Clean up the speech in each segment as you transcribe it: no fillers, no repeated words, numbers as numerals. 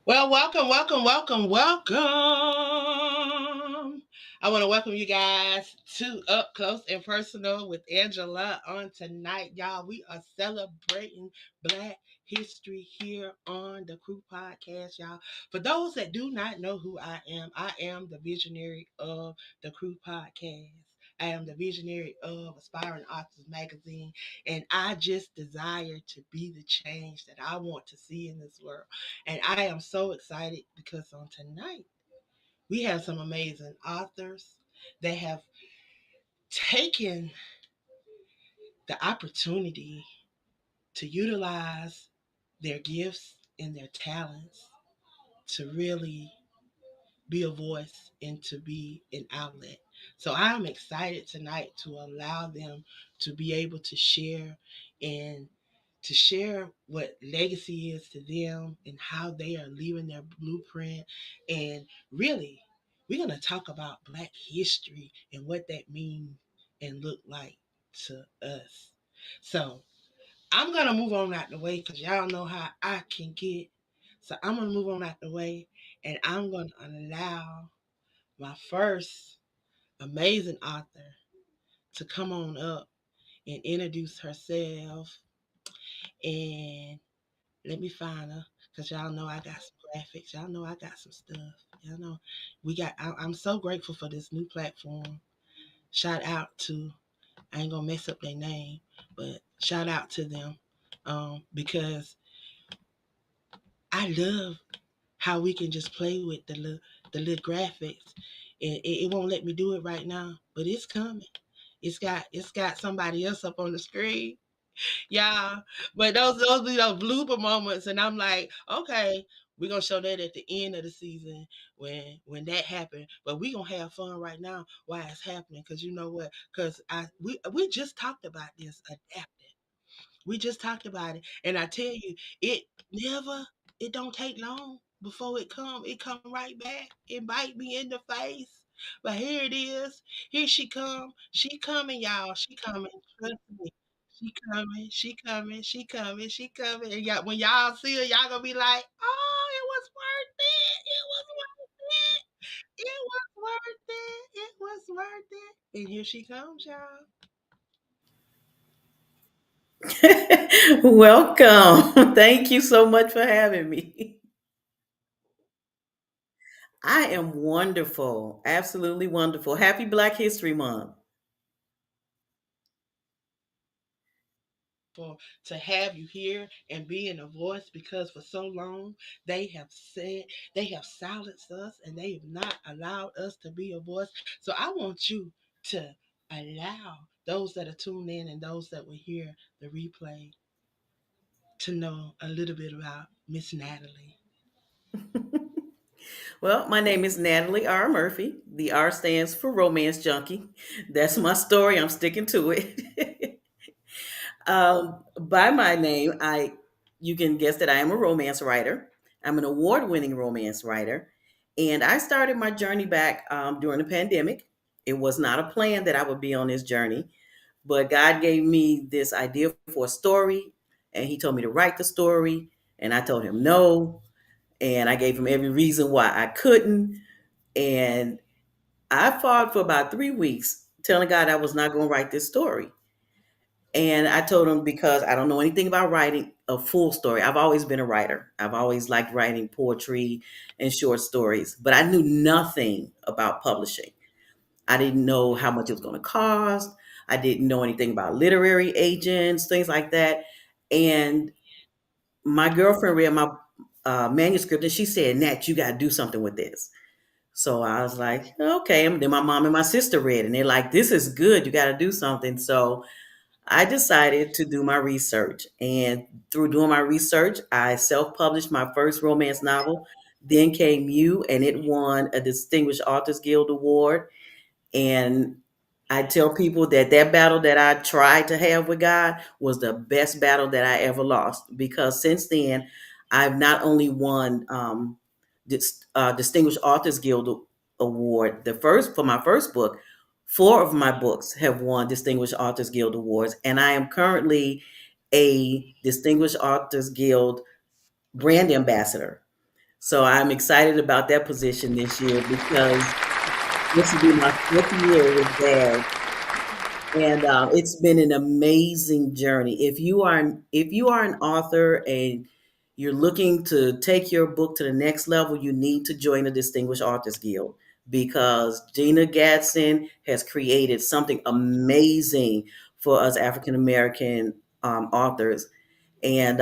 Well, welcome, welcome, welcome, welcome. I want to welcome you guys to Up Close and Personal with Angela on tonight. Y'all, we are celebrating Black history here on the Crew Podcast, y'all. For those that do not know who I am the visionary of the Crew Podcast. I am the visionary of Aspiring Authors Magazine, and I just desire to be the change that I want to see in this world. And I am so excited because on tonight, we have some amazing authors that have taken the opportunity to utilize their gifts and their talents to really be a voice and to be an outlet. So I'm excited tonight to allow them to be able to share and to share what legacy is to them and how they are leaving their blueprint. And really, we're going to talk about Black history and what that means and look like to us. So I'm going to move on out the way because y'all know how I can get. So I'm going to move on out the way and I'm going to allow my first amazing author to come on up and introduce herself. And let me find her because y'all know I got some graphics. Y'all know I got some stuff. Y'all know I'm so grateful for this new platform. Shout out to, I ain't gonna mess up their name, but shout out to them because I love how we can just play with the little graphics. And it won't let me do it right now, but it's coming. It's got somebody else up on the screen. Yeah. But those be those blooper moments and I'm like, okay, we're gonna show that at the end of the season when that happened. But we gonna have fun right now while it's happening. Cause you know what? Cause we just talked about this adapting. We just talked about it. And I tell you, it never, it don't take long before it come. It come right back. It bite me in the face. But here it is. Here she come. She coming, y'all. She coming. Trust me. She coming. She coming. She coming. She coming. And y'all, when y'all see her, y'all gonna be like, oh, it was worth it. It was worth it. It was worth it. It was worth it. And here she comes, y'all. Welcome. Thank you so much for having me. I am wonderful. Absolutely wonderful. Happy Black History Month. For to have you here and being a voice because for so long they have silenced us and they have not allowed us to be a voice. So I want you to allow those that are tuned in and those that will hear the replay to know a little bit about Miss Natalie. Well, my name is Natalie R. Murphy. The R stands for Romance Junkie. That's my story. I'm sticking to it. By my name, I you can guess that I am a romance writer. I'm an award-winning romance writer, and I started my journey back during the pandemic. It was not a plan that I would be on this journey, but God gave me this idea for a story, and He told me to write the story, and I told Him no, and I gave Him every reason why I couldn't, and I fought for about 3 weeks, telling God I was not going to write this story. And I told him because I don't know anything about writing a full story. I've always been a writer. I've always liked writing poetry and short stories, but I knew nothing about publishing. I didn't know how much it was going to cost. I didn't know anything about literary agents, things like that. And my girlfriend read my manuscript and she said, Nat, you got to do something with this. So I was like, okay. And then my mom and my sister read and they're like, this is good. You got to do something. So I decided to do my research. And through doing my research, I self published my first romance novel. Then came You, and it won a Distinguished Authors Guild Award. And I tell people that that battle that I tried to have with God was the best battle that I ever lost because since then, I've not only won Distinguished Authors Guild Award, the first for my first book, four of my books have won Distinguished Authors Guild Awards, and I am currently a Distinguished Authors Guild brand ambassador. So I'm excited about that position this year because this will be my fifth year with Dad, and it's been an amazing journey. If you are an author and you're looking to take your book to the next level, you need to join the Distinguished Authors Guild because Gina Gadsden has created something amazing for us African American authors. And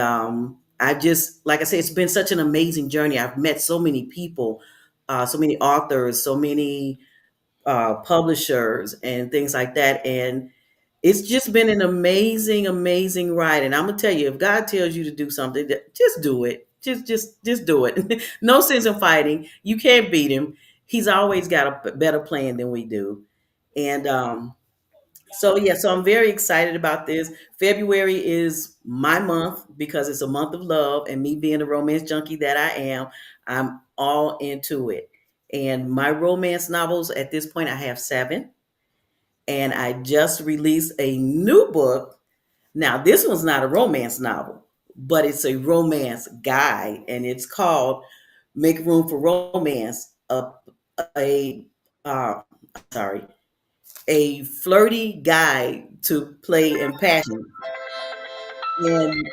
I just, like I said, it's been such an amazing journey. I've met so many people, so many authors, so many publishers, and things like that. And it's just been an amazing, amazing ride. And I'm gonna tell you, if God tells you to do something, just do it. Just do it. No sense in fighting. You can't beat him. He's always got a better plan than we do. And so yeah, so I'm very excited about this. February is my month because it's a month of love, and me being the romance junkie that I am, I'm all into it. And my romance novels at this point, I have seven, and I just released a new book. Now, this one's not a romance novel, but it's a romance guide, and it's called "Make Room for Romance." A uh, sorry, a flirty guide to play and passion. And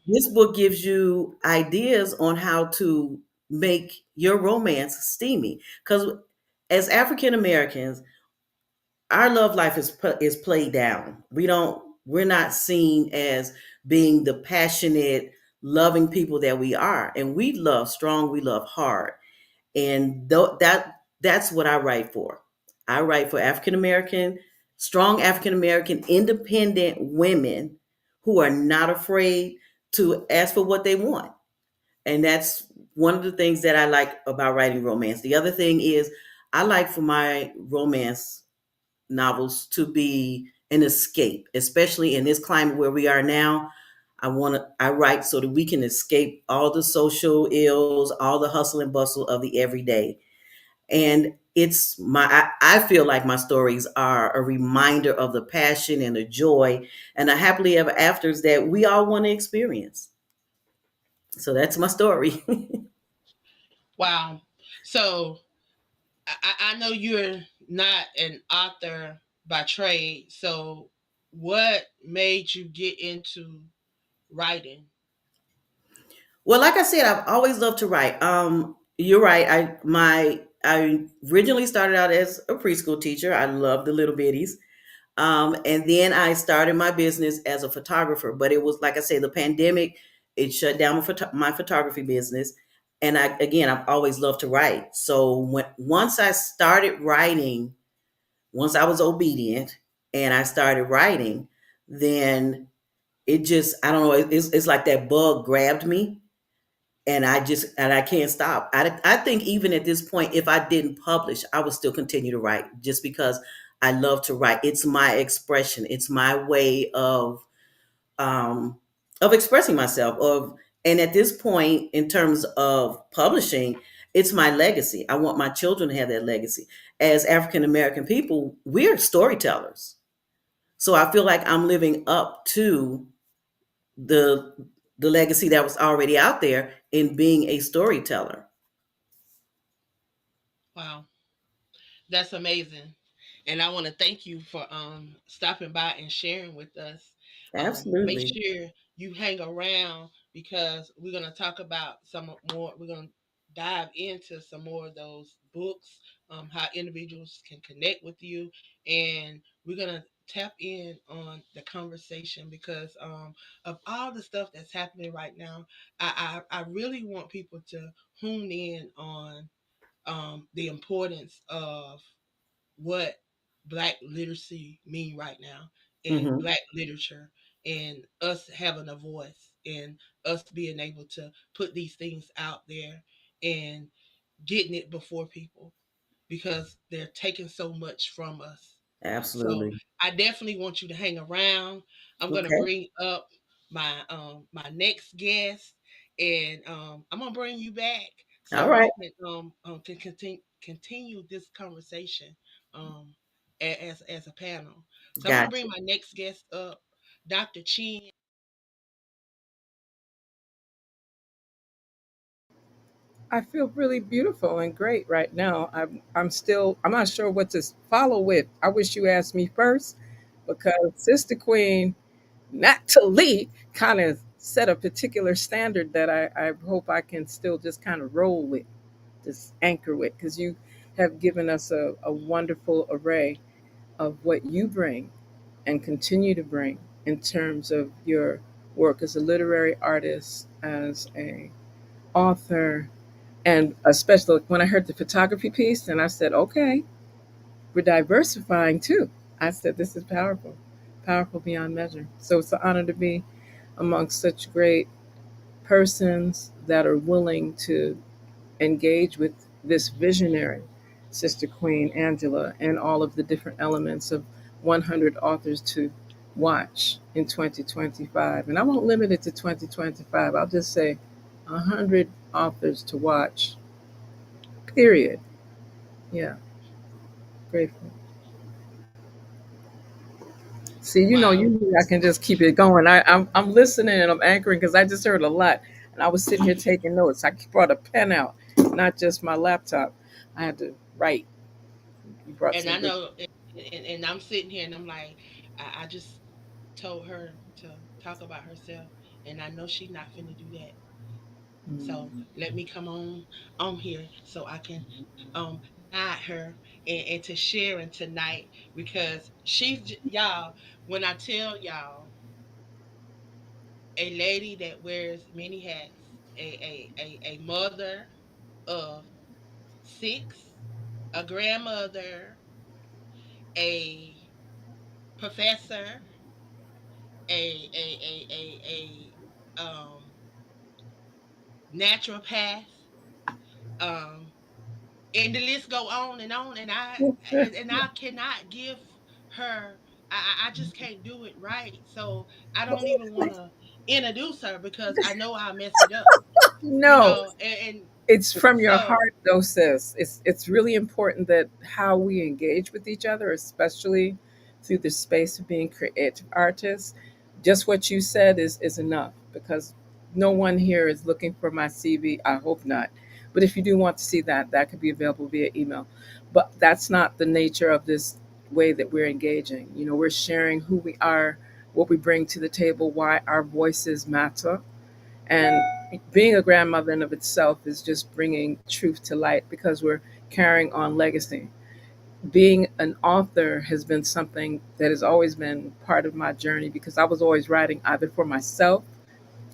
this book gives you ideas on how to make your romance steamy. Because as African Americans, our love life is played down. We're not seen as being the passionate, loving people that we are, and we love strong. We love hard, and that's what I write for. I write for African American, strong African American, independent women who are not afraid to ask for what they want, and that's one of the things that I like about writing romance. The other thing is I like for my romance novels to be an escape, especially in this climate where we are now. I write so that we can escape all the social ills, all the hustle and bustle of the everyday. And I feel like my stories are a reminder of the passion and the joy and the happily ever afters that we all want to experience. So that's my story. Wow. So I know you're not an author by trade. So what made you get into writing? Well, like I said, I've always loved to write. You're right. I originally started out as a preschool teacher. I loved the little bitties. And then I started my business as a photographer. But it was like I say, the pandemic, it shut down my photography business. And I've always loved to write. So once I started writing, once I was obedient and I started writing, then it just, I don't know, it's like that bug grabbed me, and I can't stop. I think even at this point, if I didn't publish, I would still continue to write just because I love to write. It's my expression. It's my way of expressing myself. And at this point, in terms of publishing, it's my legacy. I want my children to have that legacy. As African American people, we're storytellers, so I feel like I'm living up to the the legacy that was already out there in being a storyteller. Wow. That's amazing. And I want to thank you for stopping by and sharing with us. Make Absolutely. sure you hang around because we're going to talk about some more. We're going to dive into some more of those books, how individuals can connect with you. And we're going to tap in on the conversation because of all the stuff that's happening right now. I really want people to hone in on the importance of what black literacy mean right now and Hmm. black literature and us having a voice and us being able to put these things out there and getting it before people because they're taking so much from us. So Absolutely. I definitely want you to hang around. I'm gonna Okay. bring up my next guest, and I'm gonna bring you back All so right. we can continue this conversation um as a panel. So I'm gonna Gotcha. bring my next guest up, Dr. Chin. I feel really beautiful and great right now. I'm not sure what to follow with. I wish you asked me first because Sister Queen Natalie kind of set a particular standard that I hope I can still just kind of roll with, just anchor with, because you have given us a wonderful array of what you bring and continue to bring in terms of your work as a literary artist, as a author, and especially when I heard the photography piece, and I said, okay, we're diversifying too. I said, this is powerful, powerful beyond measure. So it's an honor to be amongst such great persons that are willing to engage with this visionary, Sister Queen Angela, and all of the different elements of 100 authors to watch in 2025. And I won't limit it to 2025. I'll just say 100 authors to watch, period. Yeah, grateful. See, Wow. usually I can just keep it going. I'm listening and I'm anchoring because I just heard a lot, and I was sitting here taking notes. I brought a pen out, not just my laptop. I had to write. You brought And some I good. know, and I'm sitting here and I'm like, I just told her to talk about herself, and I know she's not finna do that. So Mm. let me come on here so I can guide her and to sharing tonight because y'all. When I tell y'all, a lady that wears many hats, a mother of six, a grandmother, a professor, a naturopath, um, and the list go on and on. And I cannot give her. I just can't do it right. So I don't even want to introduce her because I know I'll mess it up. You No, know, and it's from your so heart though, sis. It's really important that how we engage with each other, especially through the space of being creative artists. Just what you said is enough because no one here is looking for my CV. I hope not. But if you do want to see that, that could be available via email. But that's not the nature of this way that we're engaging. We're sharing who we are, what we bring to the table, why our voices matter, and being a grandmother in of itself is just bringing truth to light because we're carrying on legacy. Being an author has been something that has always been part of my journey because I was always writing either for myself,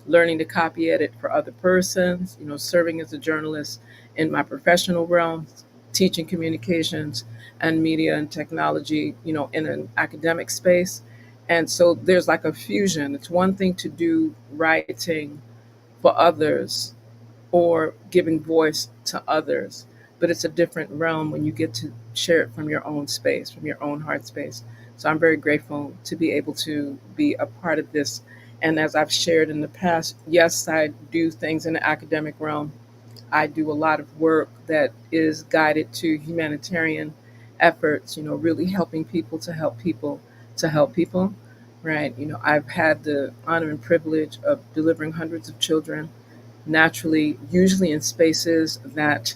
learning to copy edit for other persons, serving as a journalist in my professional realm, teaching communications and media and technology, in an academic space. And so there's like a fusion. It's one thing to do writing for others or giving voice to others. But it's a different realm when you get to share it from your own space, from your own heart space. So I'm very grateful to be able to be a part of this. And as I've shared in the past, yes, I do things in the academic realm. I do a lot of work that is guided to humanitarian efforts, really helping people to help people to help people. Right. I've had the honor and privilege of delivering hundreds of children naturally, usually in spaces that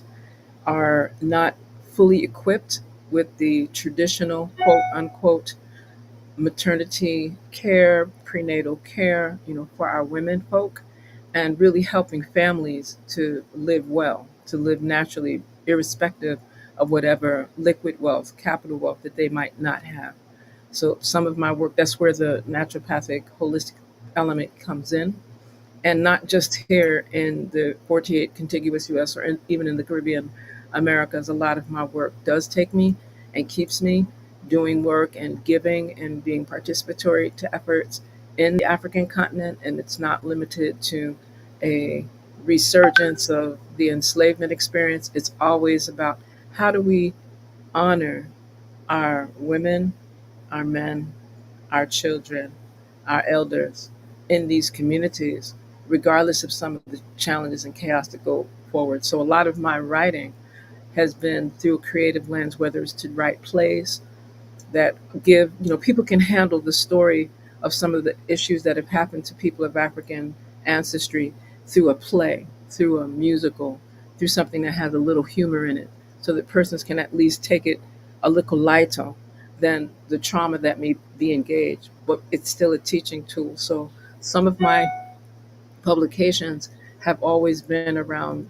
are not fully equipped with the traditional quote unquote maternity care, prenatal care, for our women folk, and really helping families to live well, to live naturally, irrespective of whatever liquid wealth, capital wealth that they might not have. So some of my work, that's where the naturopathic holistic element comes in, and not just here in the 48 contiguous US or even in the Caribbean Americas. A lot of my work does take me and keeps me doing work and giving and being participatory to efforts in the African continent. And it's not limited to a resurgence of the enslavement experience. It's always about how do we honor our women, our men, our children, our elders in these communities, regardless of some of the challenges and chaos that go forward. So a lot of my writing has been through a creative lens, whether it's to write plays that give, people can handle the story of some of the issues that have happened to people of African ancestry through a play, through a musical, through something that has a little humor in it, so that persons can at least take it a little lighter than the trauma that may be engaged, but it's still a teaching tool. So some of my publications have always been around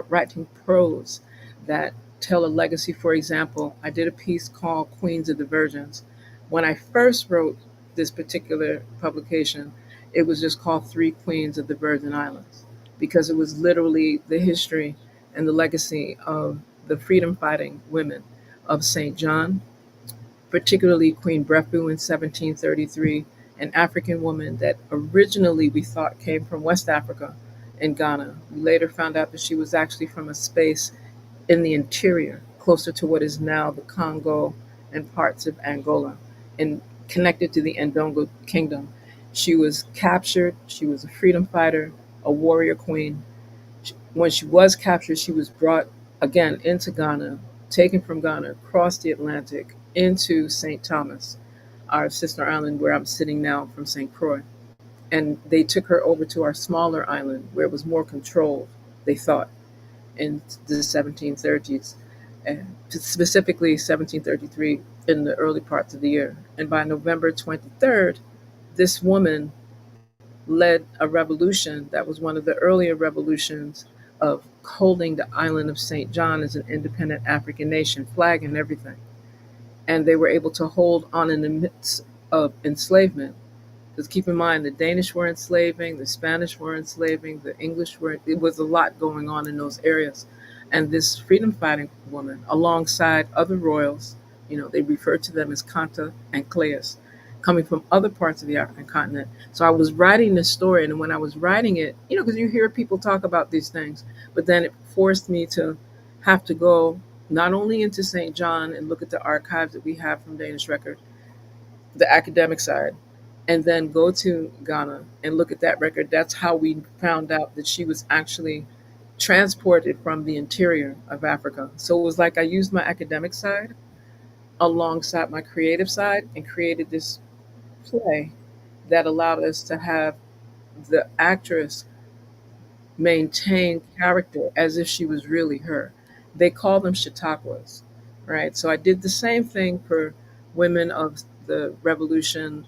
writing prose that tell a legacy. For example, I did a piece called Queens of the Virgins. When I first wrote this particular publication, it was just called Three Queens of the Virgin Islands, because it was literally the history and the legacy of the freedom fighting women of St. John, particularly Queen Brefu in 1733, an African woman that originally we thought came from West Africa in Ghana. We later found out that she was actually from a space in the interior, closer to what is now the Congo and parts of Angola, and connected to the Ndongo kingdom. She was captured, she was a freedom fighter, a warrior queen. When she was captured, she was brought again into Ghana, taken from Ghana, across the Atlantic into St. Thomas, our sister island where I'm sitting now from St. Croix. And they took her over to our smaller island where it was more controlled, they thought, in the 1730s, and specifically 1733 in the early parts of the year. And by November 23rd, this woman led a revolution that was one of the earlier revolutions of holding the island of St. John as an independent African nation, flag and everything. And they were able to hold on in the midst of enslavement. Because keep in mind, the Danish were enslaving, the Spanish were enslaving, the English were, it was a lot going on in those areas. And this freedom fighting woman, alongside other royals, they refer to them as Kanta and Claes, coming from other parts of the African continent. So I was writing this story, and when I was writing it, because you hear people talk about these things, but then it forced me to have to go not only into St. John and look at the archives that we have from Danish record, the academic side, and then go to Ghana and look at that record. That's how we found out that she was actually transported from the interior of Africa. So it was like I used my academic side alongside my creative side and created this play that allowed us to have the actress maintain character as if she was really her. They call them Chautauquas, right? So I did the same thing for women of the Revolution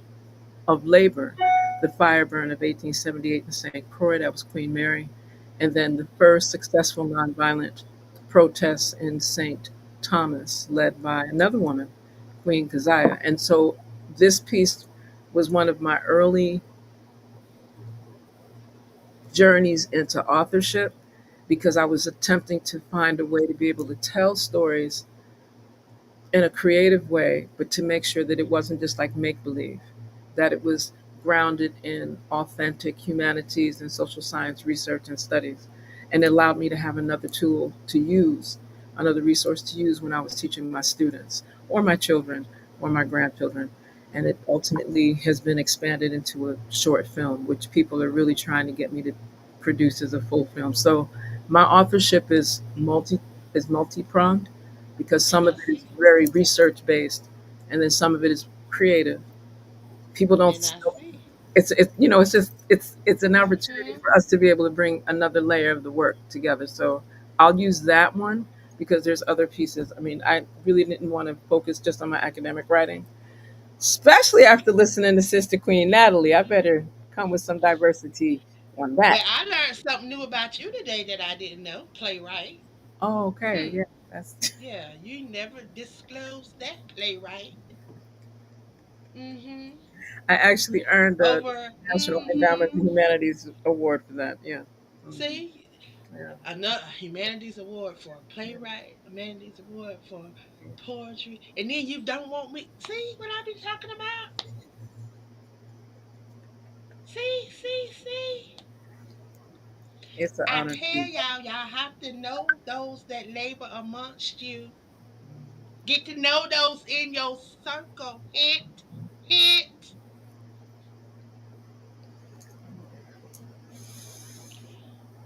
of Labor, the fire burn of 1878 in St. Croix, that was Queen Mary, and then the first successful nonviolent protests in St. Thomas, led by another woman, Queen Keziah. And so this piece was one of my early journeys into authorship, because I was attempting to find a way to be able to tell stories in a creative way, but to make sure that it wasn't just like make believe, that it was grounded in authentic humanities and social science research and studies. And it allowed me to have another tool to use, another resource to use when I was teaching my students or my children or my grandchildren. And it ultimately has been expanded into a short film, which people are really trying to get me to produce as a full film. So my authorship is multi-pronged, because some And of I it is see. very research based, and then some of it is creative. People don't. And I see. It's just it's an opportunity Mm-hmm. for us to be able to bring another layer of the work together. So I'll use that one, because there's other pieces. I mean, I really didn't want to focus just on my academic writing, especially after listening to Sister Queen Natalie. I better come with some diversity on Well, that. I learned something new about you today that I didn't know. Playwright. Oh, okay, Hmm. yeah, that's. Yeah, you never disclosed that, playwright. Mm-hmm. I actually earned the Over. National Endowment Mm-hmm. for Humanities Award for that. Yeah. Mhm. See, Yeah. another humanities award for a playwright, humanities award for poetry, and then you don't want me. See what I be talking about? See. It's an I honor to tell be. y'all have to know those that labor amongst you. Get to know those in your circle. Hint.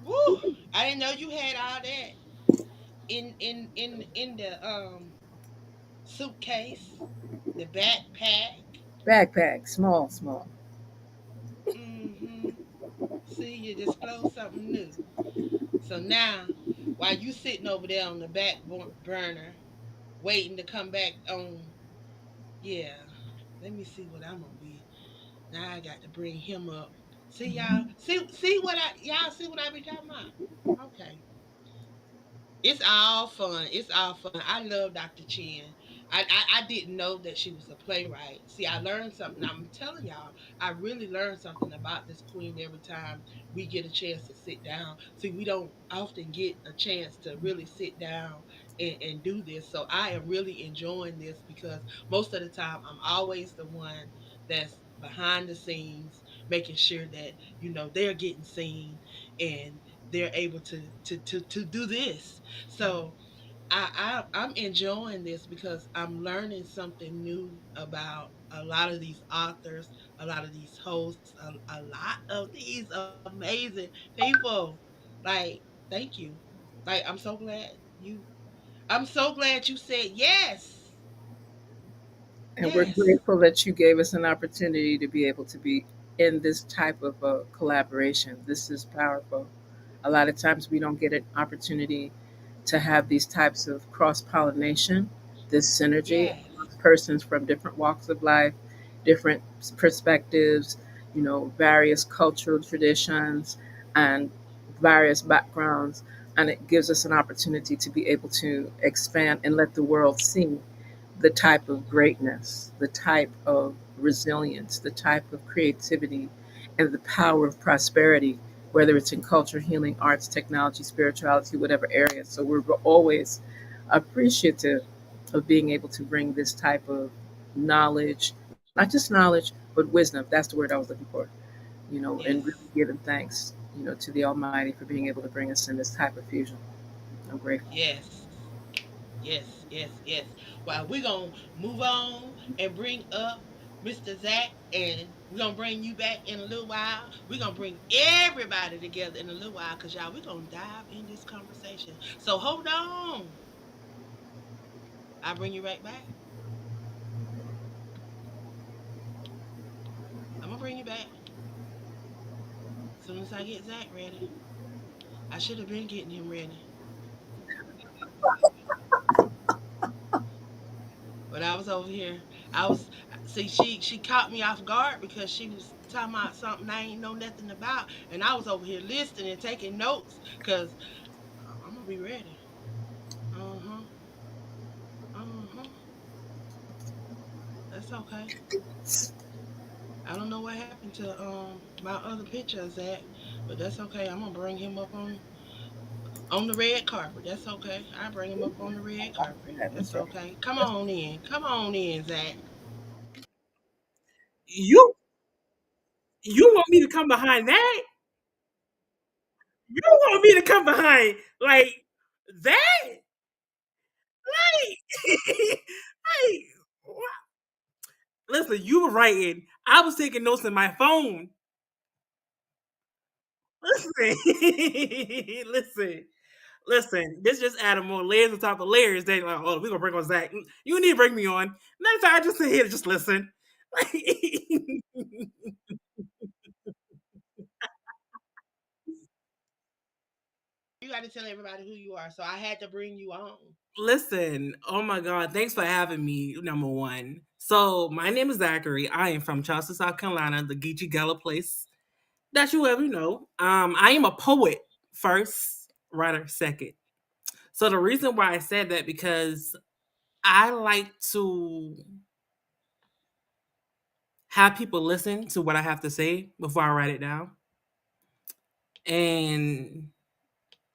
Woo! I didn't know you had all that in the suitcase, the backpack. Backpack, small, small. Mm-hmm. See, you disclosed something new. So now while you sitting over there on the burner, waiting to come back on. Yeah, let me see what I'm gonna be. Now I got to bring him up. See y'all. See what I y'all see what I be talking about. Okay. It's all fun. It's all fun. I love Dr. Chen. I didn't know that she was a playwright. See, I learned something. I'm telling y'all, I really learned something about this queen every time we get a chance to sit down. See, we don't often get a chance to really sit down and do this. So I am really enjoying this because most of the time I'm always the one that's behind the scenes, making sure that, they're getting seen and they're able to do this. So I'm enjoying this because I'm learning something new about a lot of these authors, a lot of these hosts, a lot of these amazing people. Like, thank you. Like, I'm so glad you said yes. And we're Yes. grateful that you gave us an opportunity to be able to be in this type of collaboration. This is powerful. A lot of times we don't get an opportunity to have these types of cross pollination, this synergy Yes. of persons from different walks of life, different perspectives, various cultural traditions, and various backgrounds. And it gives us an opportunity to be able to expand and let the world see the type of greatness, the type of resilience, the type of creativity, and the power of prosperity, whether it's in culture, healing, arts, technology, spirituality, whatever area. So we're always appreciative of being able to bring this type of knowledge, not just knowledge, but wisdom. That's the word I was looking for, and really Yes. giving thanks, to the Almighty for being able to bring us in this type of fusion. I'm grateful. Yes. Yes, yes, yes. Well, we're going to move on and bring up Mr. Zach, and we're going to bring you back in a little while. We're going to bring everybody together in a little while because, y'all, we're going to dive in this conversation. So hold on. I'll bring you right back. I'm going to bring you back as soon as I get Zach ready. I should have been getting him ready. But I was over here. I was see she caught me off guard because she was talking about something I ain't know nothing about, and I was over here listening and taking notes because I'm gonna be ready. Uh huh. Uh huh. That's okay. I don't know what happened to my other picture, Zach, but that's okay. I'm gonna bring him up on the red carpet. That's okay. I bring him up on the red carpet. That's That's right. okay. Come on in. Come on in, Zach. You you want me to come behind that? You want me to come behind like that? Like, like listen, you were writing. I was taking notes in my phone. Listen, listen, listen. This just added more layers on top of layers. They like, oh, we gonna bring on Zach. You need to bring me on. Next time, I just sit here and just listen. You got to tell everybody who you are, so I had to bring you on. Listen, oh my God, thanks for having me. Number one. So, my name is Zachary. I am from Charleston, South Carolina, the Geechee Gala place that you ever know. I am a poet first, writer second. So, the reason why I said that because I like to have people listen to what I have to say before I write it down. And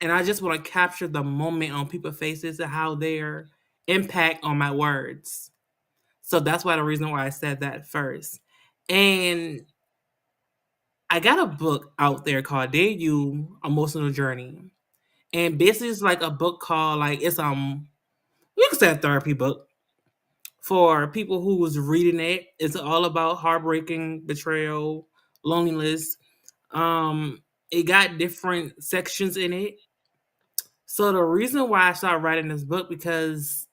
I just want to capture the moment on people's faces and how their impact on my words. So that's why the reason why I said that first. And I got a book out there called Dear You Emotional Journey. And basically it's like a book called like it's you can say a therapy book for people who was reading it. It's all about heartbreaking, betrayal, loneliness. It got different sections in it. So the reason why I started writing this book because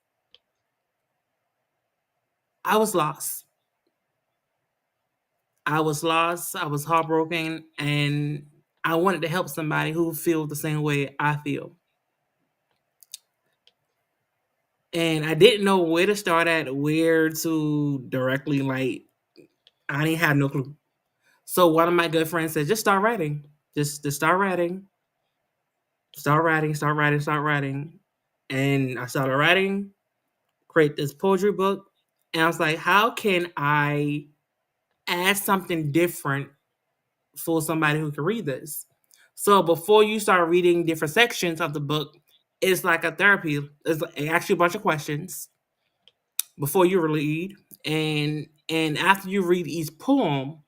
I was lost. I was lost, I was heartbroken, and I wanted to help somebody who feels the same way I feel. And I didn't know where to start at, where to directly like. I didn't have no clue. So one of my good friends said, "Just start writing. Just start writing. Start writing. Start writing. Start writing." And I started writing. Create this poetry book, and I was like, "How can I add something different for somebody who can read this?" So before you start reading different sections of the book, it's like a therapy. It's actually a bunch of questions before you read, and after you read each poem,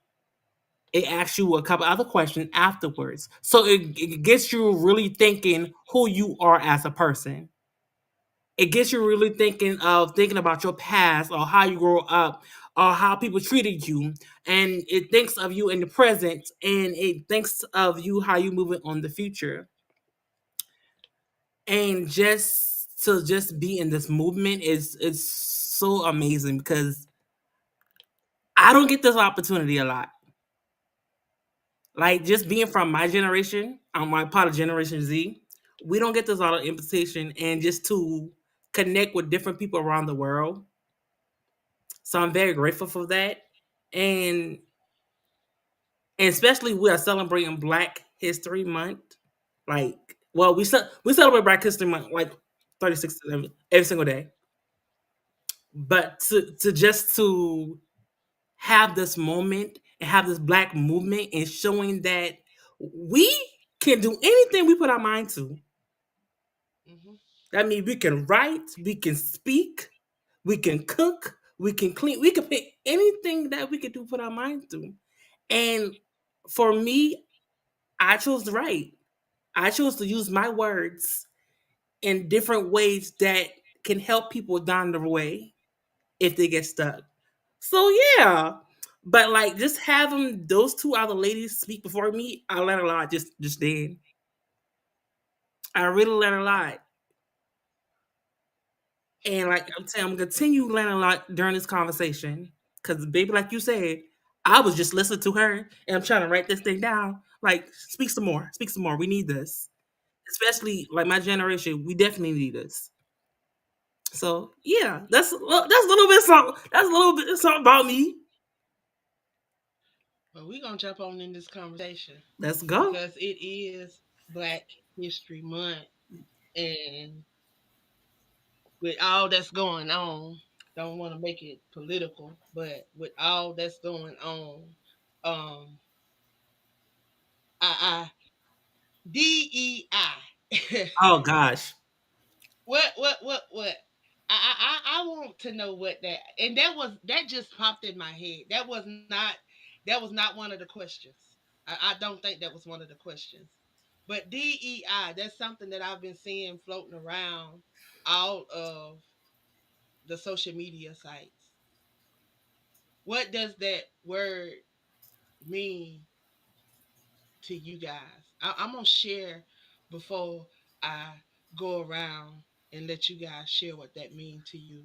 it asks you a couple other questions afterwards. So it gets you really thinking who you are as a person. It gets you really thinking about your past or how you grow up or how people treated you, and it thinks of you in the present, and it thinks of you how you moving on the future. And just be in this movement is so amazing because I don't get this opportunity a lot. Like just being from my generation, I'm my part of Generation Z. We don't get this lot of invitation, and just to connect with different people around the world. So I'm very grateful for that, and and especially we are celebrating Black History Month. Like, well, we celebrate Black History Month like 36 every single day, but to have this moment and have this Black movement and showing that we can do anything we put our mind to. Hmm. That means we can write, we can speak, we can cook, we can clean, we can pick anything that we can do put our mind to. And for me, I chose to write. I chose to use my words in different ways that can help people down the way if they get stuck. So yeah. But like just having those two other ladies speak before me, I learned a lot just then. I really learned a lot. And like I'm saying, I'm gonna continue learning a lot during this conversation. Cause baby, like you said, I was just listening to her and I'm trying to write this thing down. Like, speak some more. Speak some more. We need this. Especially like my generation, we definitely need this. So yeah, that's a little bit something. That's a little bit something about me. But we're gonna jump on in this conversation Let's go. because it is Black History Month, and with all that's going on, don't want to make it political, but with all that's going on, um, I DEI. Oh gosh. What? I want to know what that, and that just popped in my head. That was not one of the questions. I don't think that was one of the questions. But DEI, that's something that I've been seeing floating around all of the social media sites. What does that word mean to you guys? I'm gonna share before I go around and let you guys share what that means to you.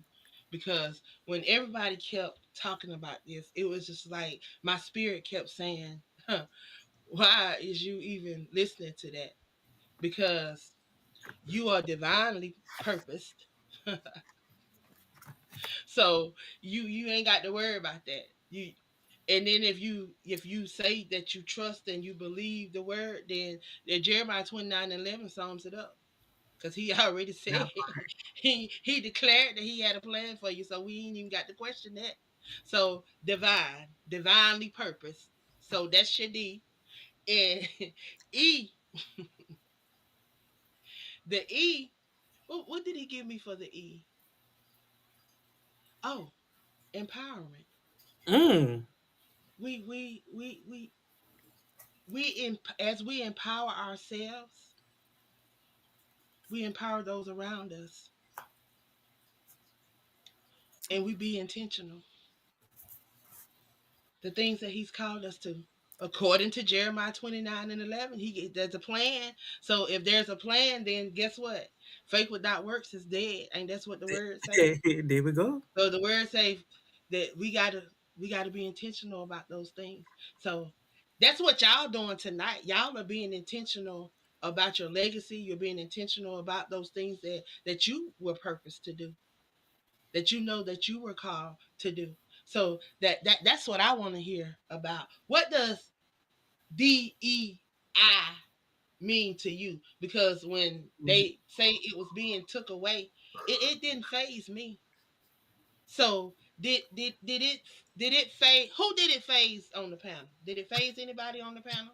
Because when everybody kept talking about this, it was just like my spirit kept saying, huh, why is you even listening to that? Because you are divinely purposed. So you ain't got to worry about that. You And then if you say that you trust and you believe the word, then Jeremiah 29:11 sums it up. Because he already said Yeah. he declared that he had a plan for you. So we ain't even got to question that. So divinely purpose. So that's your D. And E, the E, what did he give me for the E? Oh, empowerment. Mm. As we empower ourselves, we empower those around us, and we be intentional. The things that he's called us to, according to Jeremiah 29:11, there's a plan. So if there's a plan, then guess what? Faith without works is dead, and that's what the word say. There we go. So the word say that we gotta be intentional about those things. So that's what y'all doing tonight. Y'all are being intentional about your legacy. You're being intentional about those things that you were purposed to do. that you know that you were called to do. So that's what I want to hear about. What does DEI mean to you? Because when they say it was being took away, it didn't phase me. So did it phase, who did it phase on the panel? Did it phase anybody on the panel?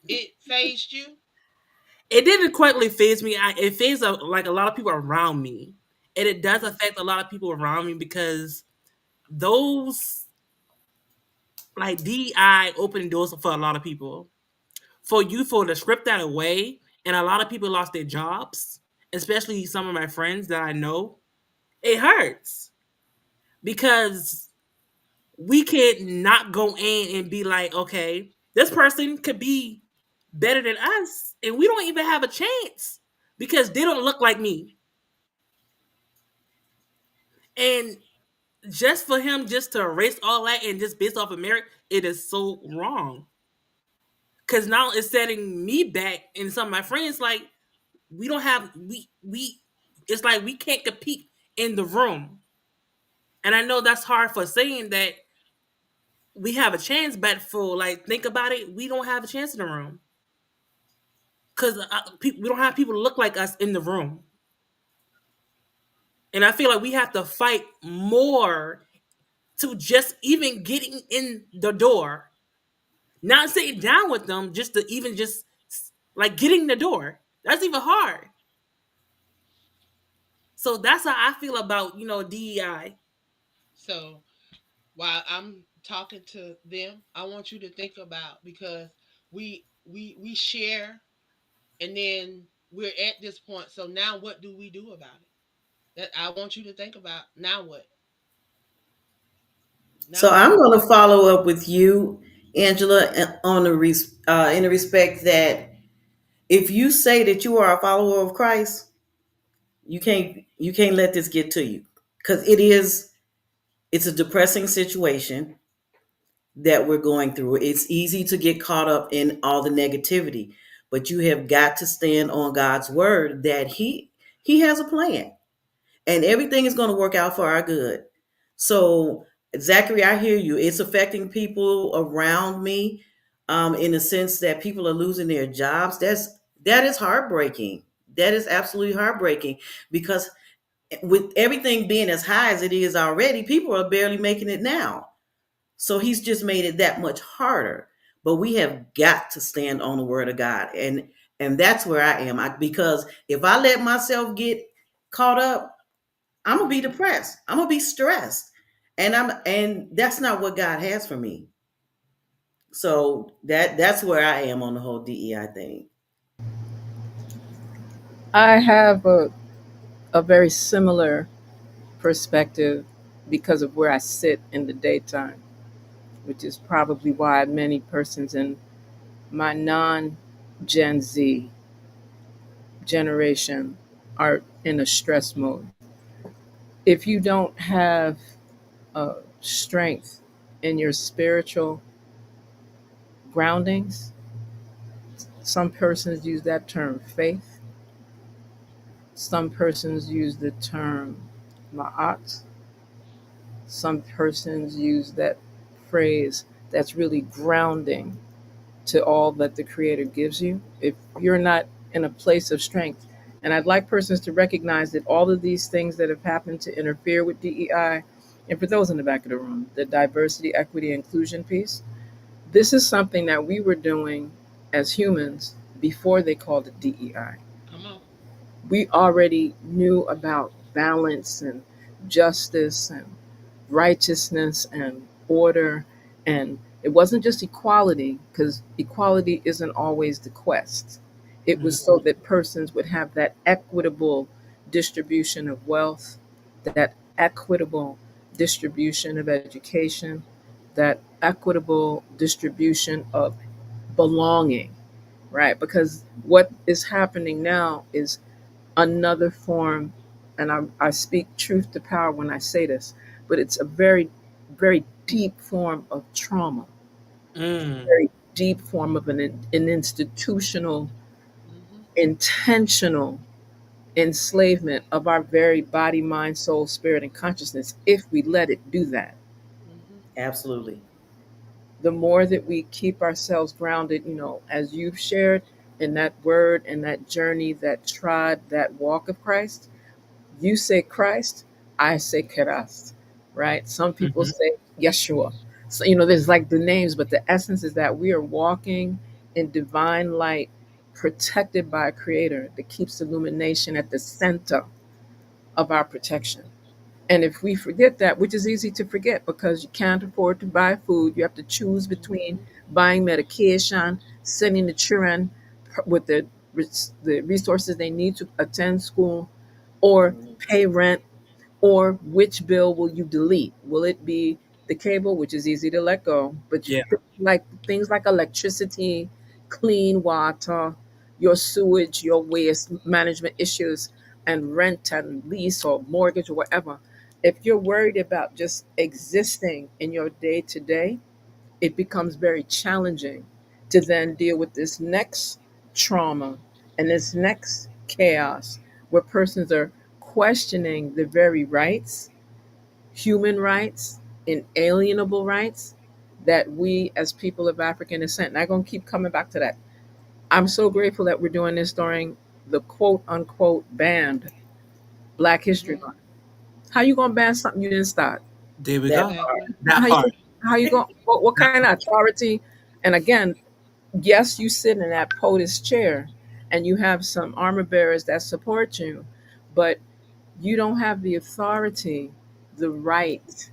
It phased you? It didn't quickly phase me. It phased like a lot of people around me, and it does affect a lot of people around me because those like DI opened doors for a lot of people. For to strip that away, and a lot of people lost their jobs, especially some of my friends that I know. It hurts because we can't not go in and be like, okay, this person could be better than us, and we don't even have a chance because they don't look like me. And just for him just to erase all that and just based off of merit, it is so wrong. Cause now it's setting me back and some of my friends like we don't have we it's like we can't compete in the room. And I know that's hard for saying that we have a chance, but for like think about it, we don't have a chance in the room because we don't have people to look like us in the room. And I feel like we have to fight more to just even getting in the door, not sitting down with them, just to even just like getting the door. That's even hard. So that's how I feel about DEI. So while I'm talking to them, I want you to think about, because we share, and then we're at this point. So now what do we do about it? That I want you to think about. Now what? So Now what? I'm going to follow up with you, Angela, on in the respect that if you say that you are a follower of Christ, you can't let this get to you because it's a depressing situation that we're going through. It's easy to get caught up in all the negativity, but you have got to stand on God's word that He has a plan, and everything is going to work out for our good. So, Zachary, I hear you. It's affecting people around me, in the sense that people are losing their jobs. That is heartbreaking. That is absolutely heartbreaking because with everything being as high as it is already, people are barely making it now. So he's just made it that much harder. But we have got to stand on the word of God, and that's where I am. Because if I let myself get caught up, I'm gonna be depressed. I'm gonna be stressed, and that's not what God has for me. So that's where I am on the whole DEI thing. I have a very similar perspective because of where I sit in the daytime, which is probably why many persons in my non Gen Z generation are in a stress mode. If you don't have strength in your spiritual groundings, some persons use that term faith, some persons use the term ma'at, some persons use that phrase that's really grounding to all that the Creator gives you. If you're not in a place of strength, and I'd like persons to recognize that all of these things that have happened to interfere with DEI, and for those in the back of the room, the diversity, equity, inclusion piece, this is something that we were doing as humans before they called it DEI. Come on. We already knew about balance and justice and righteousness and order. And it wasn't just equality, because equality isn't always the quest. It was so that persons would have that equitable distribution of wealth, that equitable distribution of education, that equitable distribution of belonging, right? Because what is happening now is another form, and I speak truth to power when I say this, but it's a very, very deep form of trauma, Mm. very deep form of an institutional, Hmm. intentional enslavement of our very body, mind, soul, spirit, and consciousness if we let it do that. Mhm. Absolutely. The more that we keep ourselves grounded, as you've shared in that word and that journey, that trod, that walk of Christ, you say Christ, I say Christ, right? Some people Mhm. say Yeshua. So, there's like the names, but the essence is that we are walking in divine light, protected by a creator that keeps illumination at the center of our protection. And if we forget that, which is easy to forget because you can't afford to buy food, you have to choose between Mhm. buying medication, sending the children with the resources they need to attend school, or Mhm. pay rent, or which bill will you delete? Will it be the cable, which is easy to let go, but Yeah. like things like electricity, clean water, your sewage, your waste management issues, and rent and lease or mortgage or whatever. If you're worried about just existing in your day to day, it becomes very challenging to then deal with this next trauma and this next chaos where persons are questioning the very rights, human rights, inalienable rights that we as people of African descent, and I'm going to keep coming back to that. I'm so grateful that we're doing this during the quote unquote banned Black History Mhm. Month. How you going to ban something you didn't start? There we That go. part. Exactly. That How you, part. how you going, what kind of authority? And again, yes, you sit in that POTUS chair and you have some armor bearers that support you, but you don't have the authority, the right,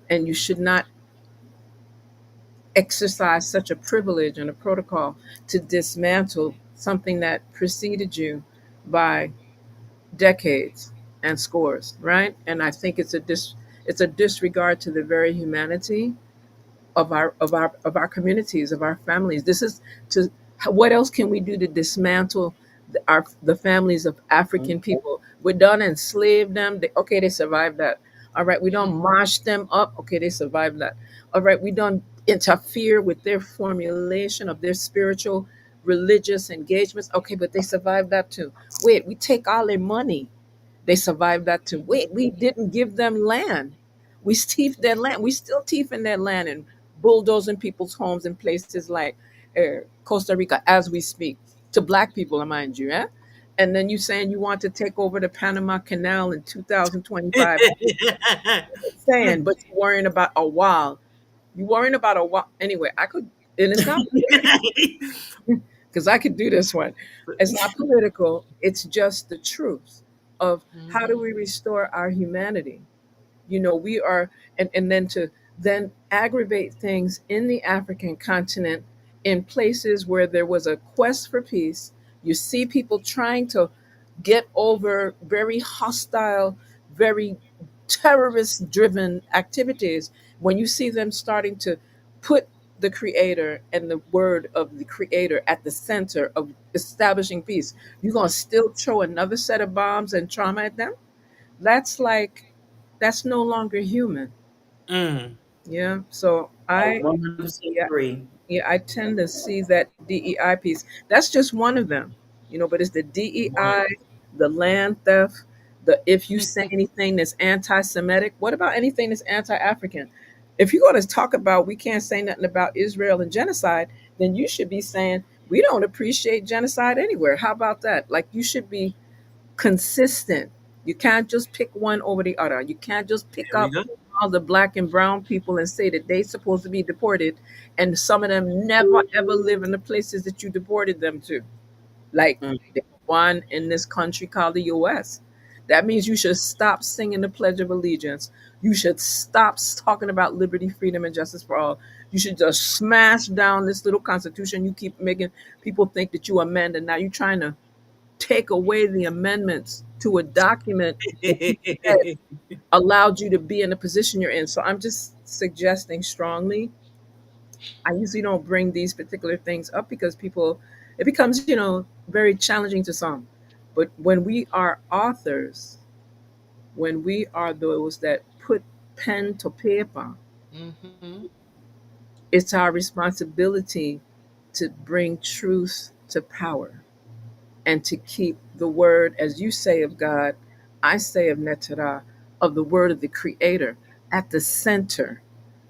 and you should not exercise such a privilege and a protocol to dismantle something that preceded you by decades and scores, right? And I think it's a disregard to the very humanity of our communities, of our families. This is to what else can we do to dismantle the families of African Mhm. people? We done enslaved them. Okay, they survived that. All right, we don't Mhm. mash them up. Okay, they survived that. All right, we don't interfere with their formulation of their spiritual, religious engagements. Okay, but they survived that too. Wait, we take all their money. They survived that too. Wait, we didn't give them land. We thieved their land. We still thieving their land and bulldozing people's homes in places like Costa Rica as we speak to black people, mind you. Eh? And then you saying you want to take over the Panama Canal in 2025. Saying, but you're worrying about a while. You worrying about a while. Anyway, I could, and it's not because I could do this one. It's not political. It's just the truth of how do Mhm. we restore our humanity. We are, and then to then aggravate things in the African continent in places where there was a quest for peace. You see people trying to get over very hostile, very terrorist driven activities. When you see them starting to put the creator and the word of the creator at the center of establishing peace, you're going to still throw another set of bombs and trauma at them? That's like, that's no longer human. Mm. Yeah. So I I, 100% yeah, agree. yeah, I tend to see that DEI piece. That's just one of them, but it's the One. DEI, the land theft, the if you say anything that's anti-Semitic, what about anything that's anti-African? If you're going to talk about we can't say nothing about Israel and genocide, then you should be saying we don't appreciate genocide anywhere. How about that? Like you should be consistent. You can't just pick one over the other. You can't just pick There we up go. all the black and brown people and say that they supposed to be deported, and some of them never ever live in the places that you deported them to. Like Mm. the one in this country called the U.S. That means you should stop singing the Pledge of Allegiance. You should stop talking about liberty, freedom, and justice for all. You should just smash down this little constitution. You keep making people think that you amend, and now you're trying to take away the amendments to a document that you said allowed you to be in the position you're in. So I'm just suggesting strongly. I usually don't bring these particular things up because people, it becomes, very challenging to some. But when we are authors, when we are those that put pen to paper, Mhm. it's our responsibility to bring truth to power. and to keep the word, as you say, of God, I say of Netarah, of the word of the Creator, at the center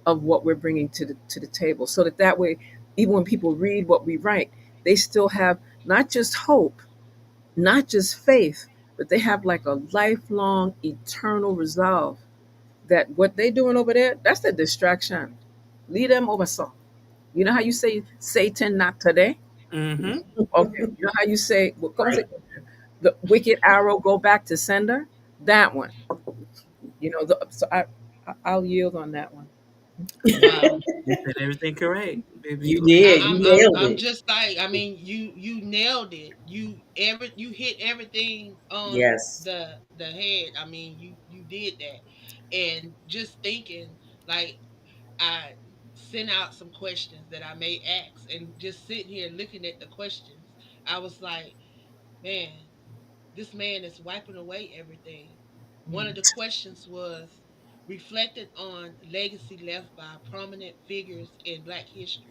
of what we're bringing to the table, so that that way, even when people read what we write, they still have not just hope, not just faith, but they have like a lifelong, eternal resolve that what they doing over there, that's a distraction. Leave them over so. You know how you say Satan not today? Mm-hmm. Okay. You know how you say, well, come say, Right. the wicked arrow go back to sender? That one. So I'll yield on that one. Wow. You said everything correct, baby. You You did. I, You I'm I'm nailed I'm it. just like, I mean, you nailed it. You hit everything on Yes. the head. I mean, you did that. And just thinking, like, I sent out some questions that I may ask, and just sitting here looking at the questions, I was like, man, this man is wiping away everything. One of the questions was reflected on legacy left by prominent figures in Black history.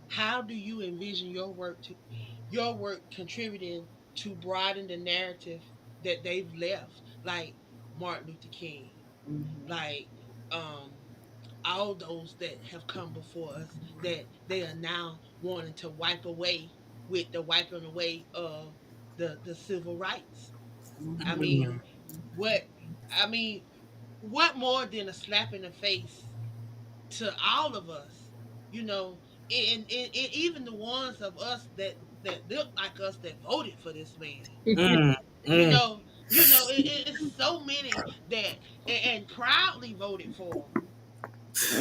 How do you envision your work contributing to broaden the narrative that they've left, like Martin Luther King, Mhm. like um all those that have come before us, that they are now wanting to wipe away with the wiping away of the civil rights? I Mhm. mean, mm, what I mean, what more than a slap in the face to all of us, you know, and even the ones of us that look like us that voted for this man. mm, You mm. know, it's so many that and proudly voted for him.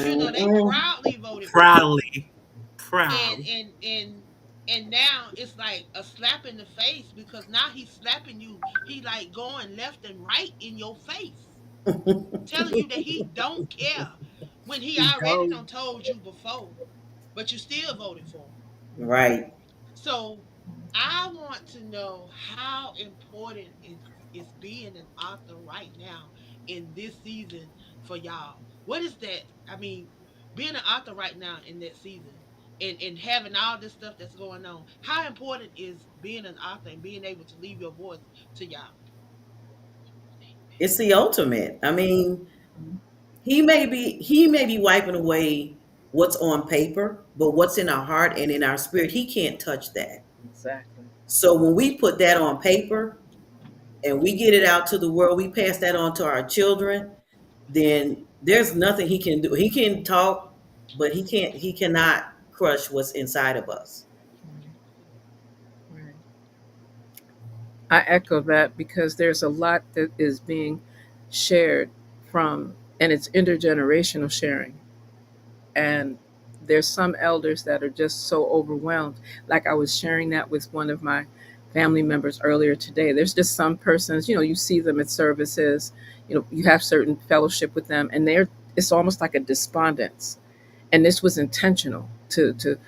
You know, they Mm-mm. proudly voted for him, Proudly. and Proud. and and and now it's like a slap in the face, because now he's slapping you. He like going left and right in your face, telling you that he don't care when he He already don't. done told you before, but you still voted for him. Right. So I want to know how important is being an author right now in this season for y'all. What is that? I mean, being an author right now in that season, and having all this stuff that's going on. How important is being an author and being able to leave your voice to y'all? It's the ultimate. I mean, he may be wiping away what's on paper, but what's in our heart and in our spirit, he can't touch that. Exactly. So when we put that on paper and we get it out to the world, we pass that on to our children, then there's nothing he can do. He can talk, but he cannot crush what's inside of us. Right. I echo that because there's a lot that is being shared from, and it's intergenerational sharing. And there's some elders that are just so overwhelmed. Like I was sharing that with one of my family members earlier today. There's just some persons, you see them at services, you have certain fellowship with them, and it's almost like a despondence. And this was intentional to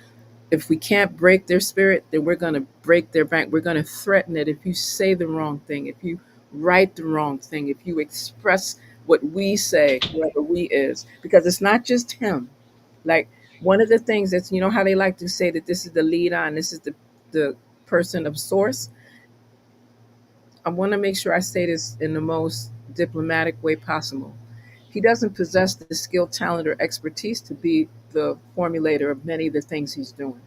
if we can't break their spirit, then we're going to break their bank. We're going to threaten it if you say the wrong thing, if you write the wrong thing, if you express what we say, whoever we is, because it's not just him. Like one of the things that's, how they like to say that this is the lead on, this is the person of source. I want to make sure I say this in the most diplomatic way possible. He doesn't possess the skill, talent, or expertise to be the formulator of many of the things he's doing.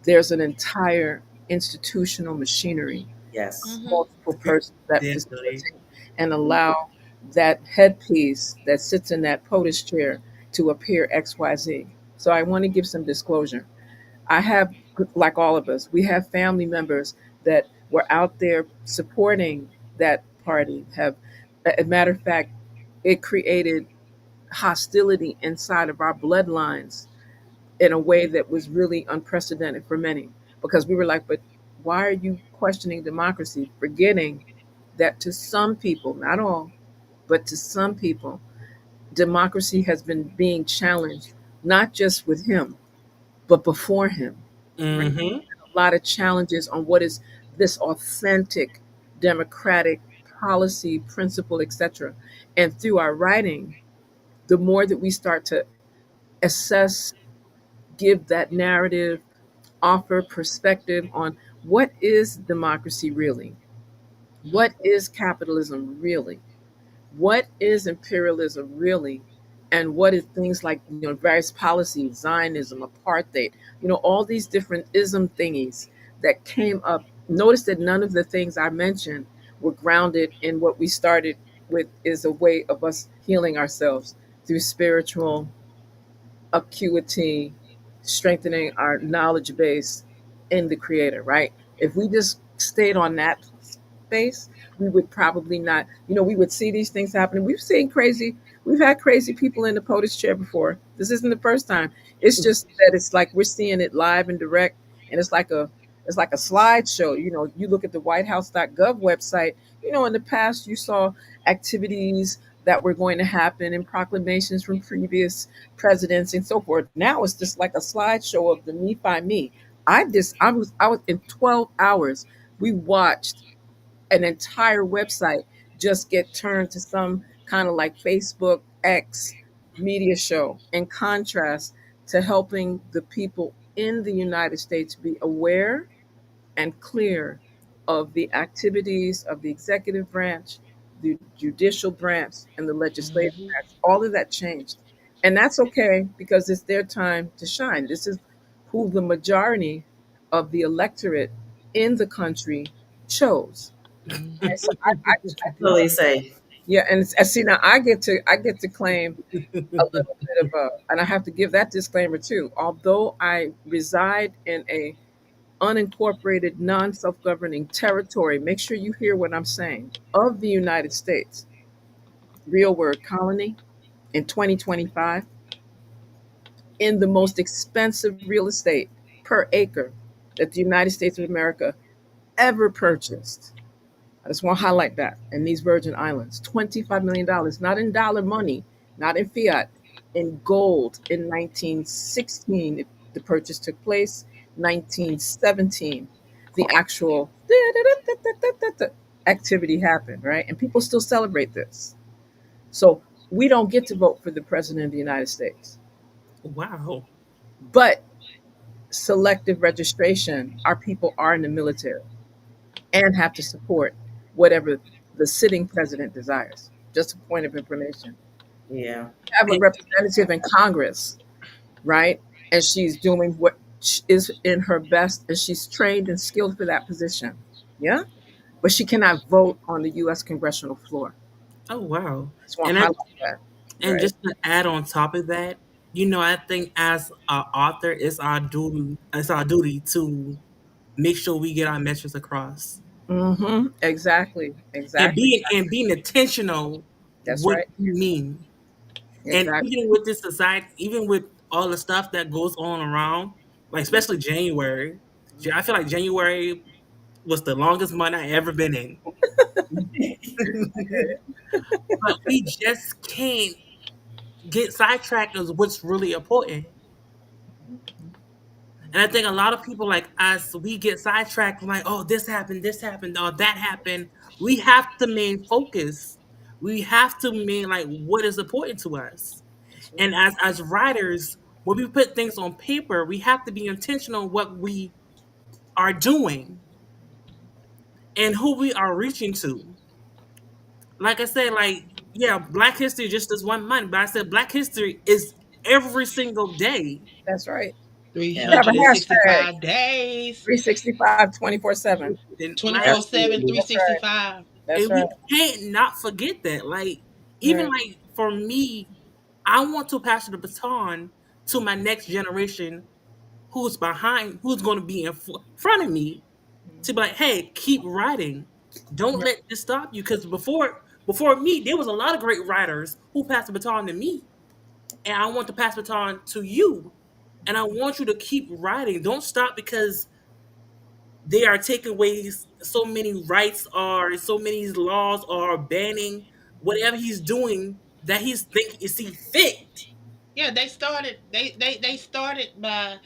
There's an entire institutional machinery, Yes. Mm-hmm. multiple persons that Definitely. facilitate and allow that headpiece that sits in that POTUS chair to appear XYZ. So I want to give some disclosure. I have, like all of us, we have family members that were out there supporting that party. Have, a matter of fact, it created hostility inside of our bloodlines in a way that was really unprecedented for many, because we were like, but why are you questioning democracy, forgetting that to some people, not all, but to some people, democracy has been being challenged, not just with him, but before him. Right? Mm-hmm. A lot of challenges on what is this authentic democratic policy, principle, etc. And through our writing, the more that we start to assess, give that narrative, offer perspective on What is democracy really? What is capitalism really? What is imperialism really? And what is things like, various policies, Zionism, apartheid, all these different ism thingies that came up. Notice that none of the things I mentioned were grounded in what we started with is a way of us healing ourselves through spiritual acuity, strengthening our knowledge base in the creator, right? If we just stayed on that space, we would probably not, we would see these things happening. We've had crazy people in the POTUS chair before. This isn't the first time. It's just that it's like we're seeing it live and direct, and it's like a slideshow. You look at the whitehouse.gov website, in the past you saw activities that were going to happen and proclamations from previous presidents and so forth. Now it's just like a slideshow of the me by me. I was in 12 hours. We watched an entire website just get turned to some kind of like Facebook X media show, in contrast to helping the people in the United States be aware and clear of the activities of the executive branch, the judicial branch, and the legislative Hmm. branch. All of that changed. And that's okay because it's their time to shine. This is who the majority of the electorate in the country chose. Hmm. And so So they say. yeah, and see now I get to claim a little bit of a, and I have to give that disclaimer too. Although I reside in a unincorporated, non-self-governing territory, make sure you hear what I'm saying, of the United States, real word colony, in 2025, in the most expensive real estate per acre that the United States of America ever purchased. I just want to highlight that in these Virgin Islands, $25 million, not in dollar money, not in fiat, in gold. In 1916, the purchase took place. 1917, the actual activity happened, right? And people still celebrate this. So we don't get to vote for the president of the United States, Wow. but selective registration, our people are in the military and have to support whatever the sitting president desires. Just a point of information. Yeah. Have a And, representative in Congress, right? And she's doing what is in her best, and she's trained and skilled for that position. Yeah, but she cannot vote on the U.S. congressional floor. oh wow. Just want And to I highlight that, and right? just to add on top of that, I think as an author, it's our duty to make sure we get our messages across. Exactly. And Exactly. being intentional That's what right. you mean. And Exactly. even with this society, even with all the stuff that goes on around, like especially January, I feel like January was the longest month I ever been in. But we just can't get sidetracked as what's really important. And I think a lot of people like us, we get sidetracked like, oh, this happened, or that happened. We have to main focus. We have to main like what is important to us. That's right. And as writers, when we put things on paper, we have to be intentional what we are doing and who we are reaching to. Like I said, like, yeah, Black History is just this one month, but I said Black History is every single day. That's right. You Yeah. have a hashtag 365 days, 365 24/7. And like 24/7, Absolutely. That's right. 365. That's and right. we can't not forget that. Like, even Right. like for me, I want to pass the baton to my next generation who's going to be in front of me to be like, hey, keep writing. Don't Right. let this stop you. Because before me, there was a lot of great writers who passed the baton to me. And I want to pass the baton to you. And I want you to keep writing. Don't stop because they are taking away so many rights or so many laws or banning whatever he's doing that he's think is he fit. Yeah, they started by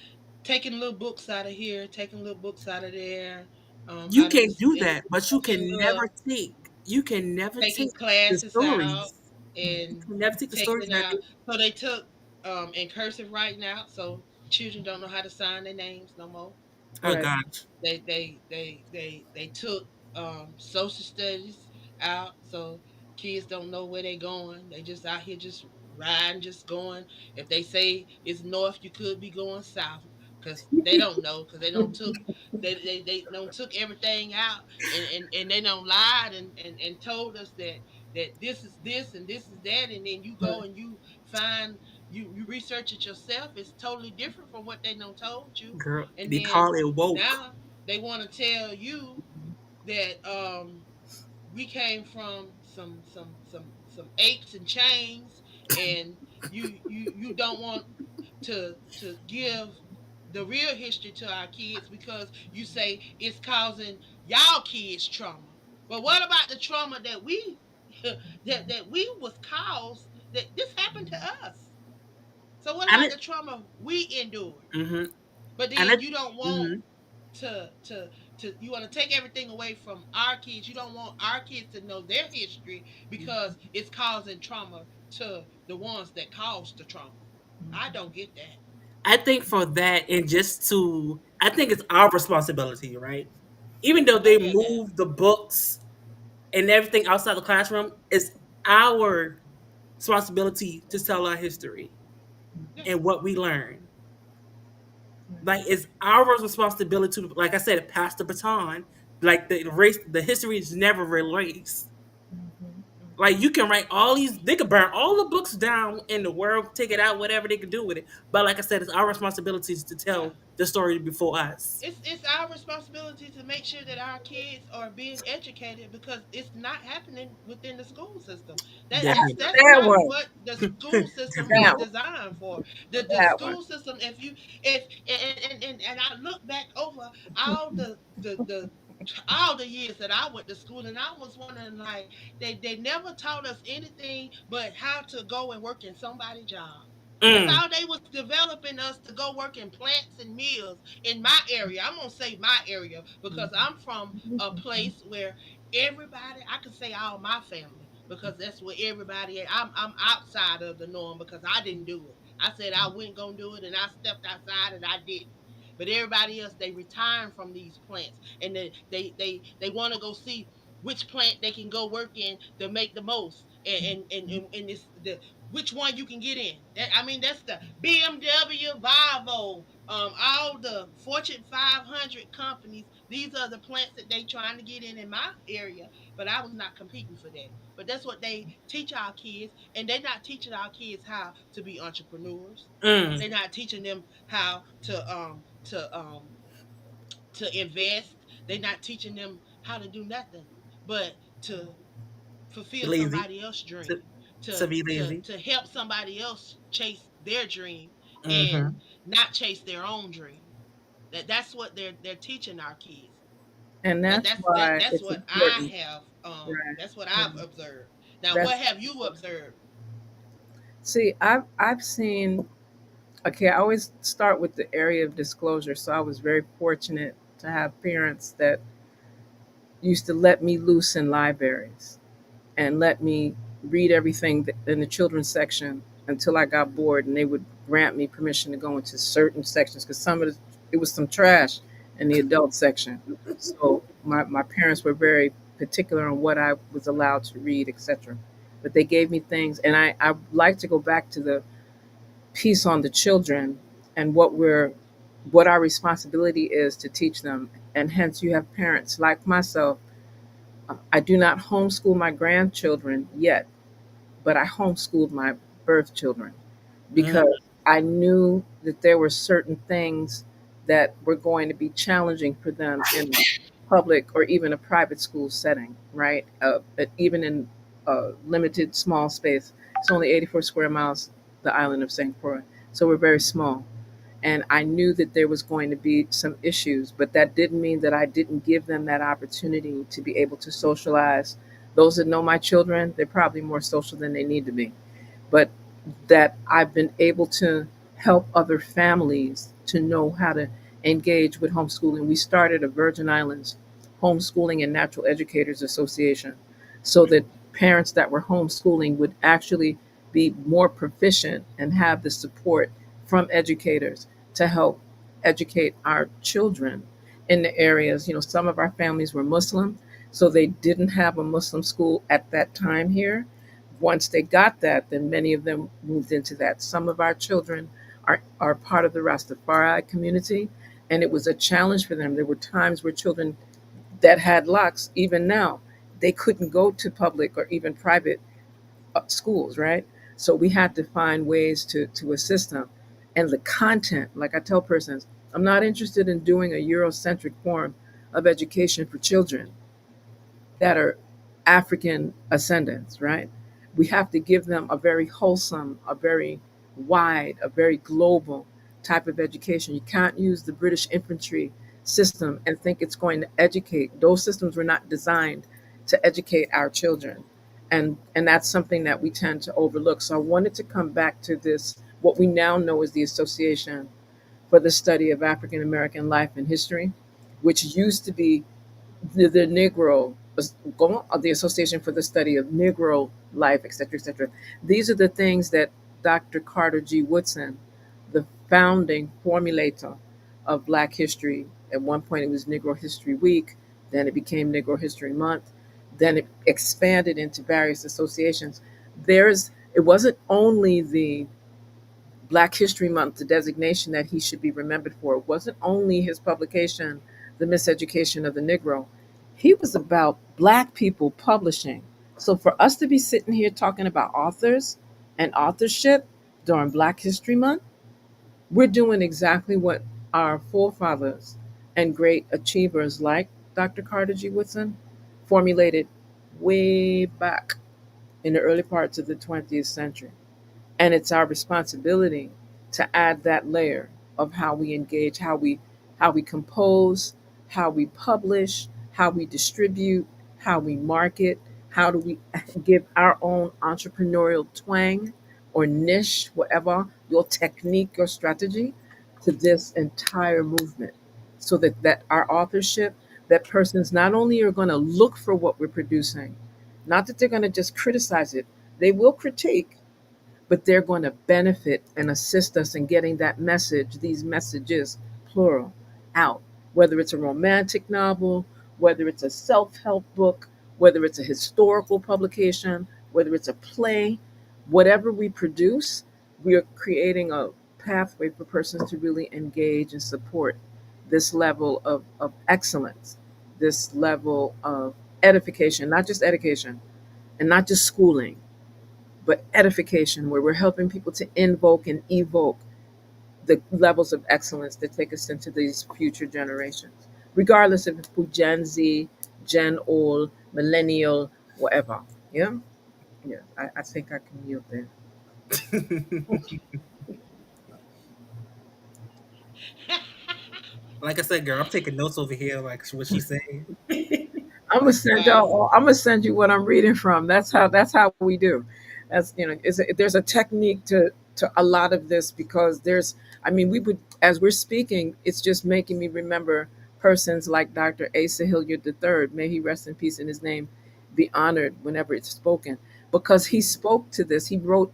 taking little books out of here, taking little books out of there, You out of can this, do and that, but you taking can little never take you can never taking take the classes out stories. You and can never take the stories taking that out. So they took in cursive writing out, so children don't know how to sign their names no more. Oh Right. gosh. They took social studies out, so kids don't know where they're going. They just out here just riding, just going. If they say it's north, you could be going south, because they don't know, because they don't took everything out, and they don't lied and told us that this is this and this is that, and then you go and you find, you research it yourself. It's totally different from what they don't told you. Girl, And they then call it woke. now they want to tell you that we came from some apes and chains, and you don't want to give the real history to our kids, because you say it's causing y'all kids trauma. But what about the trauma that we that we was caused, that this happened to us? So what And about it, the trauma we endured? hmm But and then it, you don't want hmm to to you want to take everything away from our kids. You don't want our kids to know their history, because it's causing trauma to the ones that caused the trauma. I don't get that. I think for that, and just to, I think it's our responsibility, right? Even though they Look at that. move the books and everything outside the classroom, it's our responsibility to tell our history Yeah. and what we learn. Like it's our responsibility to, like I said, pass the baton. Like the race, the history is never erased. Like you can write all these, they could burn all the books down in the world, take it out, whatever they could do with it. But like I said, it's our responsibilities to Yeah. tell the story before us. It's our responsibility to make sure that our kids are being educated, because it's not happening within the school system. Definitely That's That not one. what the school system was That one. designed for. The That one. school system, if you if and I look back over all all the years that I went to school, and I was wondering, like, they never taught us anything but how to go and work in somebody's job. That's not. all they was developing us to go work in plants and mills in my area. I'm gonna say my area, because I'm from a place where everybody, I could say all my family, because that's where everybody. I'm outside of the norm, because I didn't do it. I said I wasn't gonna do it, and I stepped outside and I didn't. But everybody else, they retiring from these plants, and they want to go see which plant they can go work in to make the most, and it's the which one you can get in. I mean, that's the BMW, Volvo, all the Fortune 500 companies. These are the plants that they trying to get in my area, but I was not competing for that. But that's what they teach our kids, and they're not teaching our kids how to be entrepreneurs. Mm, They're not teaching them how to invest. They're not teaching them how to do nothing but to be fulfill lazy. somebody else's To, dream, to be to lazy. to help somebody else chase their dream, and Mm-hmm. not chase their own dream. That's what they're teaching our kids. And That that's that's that why that's it's what I important. have Right. that's what Right. I've observed. Now, what That's have you observed? see, I've seen. Okay, I always start with the area of disclosure. So I was very fortunate to have parents that used to let me loose in libraries and let me read everything in the children's section until I got bored, and they would grant me permission to go into certain sections because it was some trash in the adult section. So my parents were very particular on what I was allowed to read, etc. But they gave me things, and I like to go back to the piece on the children and what our responsibility is to teach them. And hence, you have parents like myself. I do not homeschool my grandchildren yet, but I homeschooled my birth children Mm, because I knew that there were certain things that were going to be challenging for them in public or even a private school setting, right? But even in a limited small space. It's only 84 square miles, the island of St. Croix. So we're very small. And I knew that there was going to be some issues, but that didn't mean that I didn't give them that opportunity to be able to socialize. Those that know my children, they're probably more social than they need to be. But that I've been able to help other families to know how to engage with homeschooling. We started a Virgin Islands Homeschooling and Natural Educators Association so that parents that were homeschooling would actually be more proficient and have the support from educators to help educate our children in the areas. Some of our families were Muslim, so they didn't have a Muslim school at that time here. Once they got that, then many of them moved into that. Some of our children are part of the Rastafari community, and it was a challenge for them. There were times where children that had locks, even now, they couldn't go to public or even private schools, right? So we had to find ways to assist them. And the content, like I tell persons, I'm not interested in doing a Eurocentric form of education for children that are African ascendants, right? We have to give them a very wholesome, a very wide, a very global type of education. You can't use the British infantry system and think it's going to educate. Those systems were not designed to educate our children. And that's something that we tend to overlook. So I wanted to come back to this, what we now know is the Association for the Study of African American Life and History, which used to be the Negro, the Association for the Study of Negro Life, et cetera, et cetera. These are the things that Dr. Carter G. Woodson, the founding formulator of Black history, at one point it was Negro History Week, then it became Negro History Month, then it expanded into various associations. It wasn't only the Black History Month, the designation that he should be remembered for. It wasn't only his publication, The Miseducation of the Negro. He was about Black people publishing. So for us to be sitting here talking about authors and authorship during Black History Month, we're doing exactly what our forefathers and great achievers like Dr. Carter G. Woodson formulated way back in the early parts of the 20th century. And it's our responsibility to add that layer of how we engage, how we compose, how we publish, how we distribute, how we market, how do we give our own entrepreneurial twang or niche, whatever your technique or strategy, to this entire movement, so that our authorship, that persons not only are going to look for what we're producing, not that they're going to just criticize it, they will critique, but they're going to benefit and assist us in getting that message, these messages, plural, out. Whether it's a romantic novel, whether it's a self help book, whether it's a historical publication, whether it's a play, whatever we produce, we are creating a pathway for persons to really engage and support this level of excellence, this level of edification, not just education and not just schooling, but edification, where we're helping people to invoke and evoke the levels of excellence that take us into these future generations, regardless if it's Gen Z, Gen old, millennial, whatever. Yeah, yeah. I think I can yield there. Like I said, girl, I'm taking notes over here, like what she's saying. I'm gonna send y'all. I'm gonna send you what I'm reading from. That's how we do. There's a technique to a lot of this, because there's. I mean, we would, as we're speaking, it's just making me remember persons like Dr. Asa Hilliard III. May he rest in peace, and his name be honored whenever it's spoken, because he spoke to this. He wrote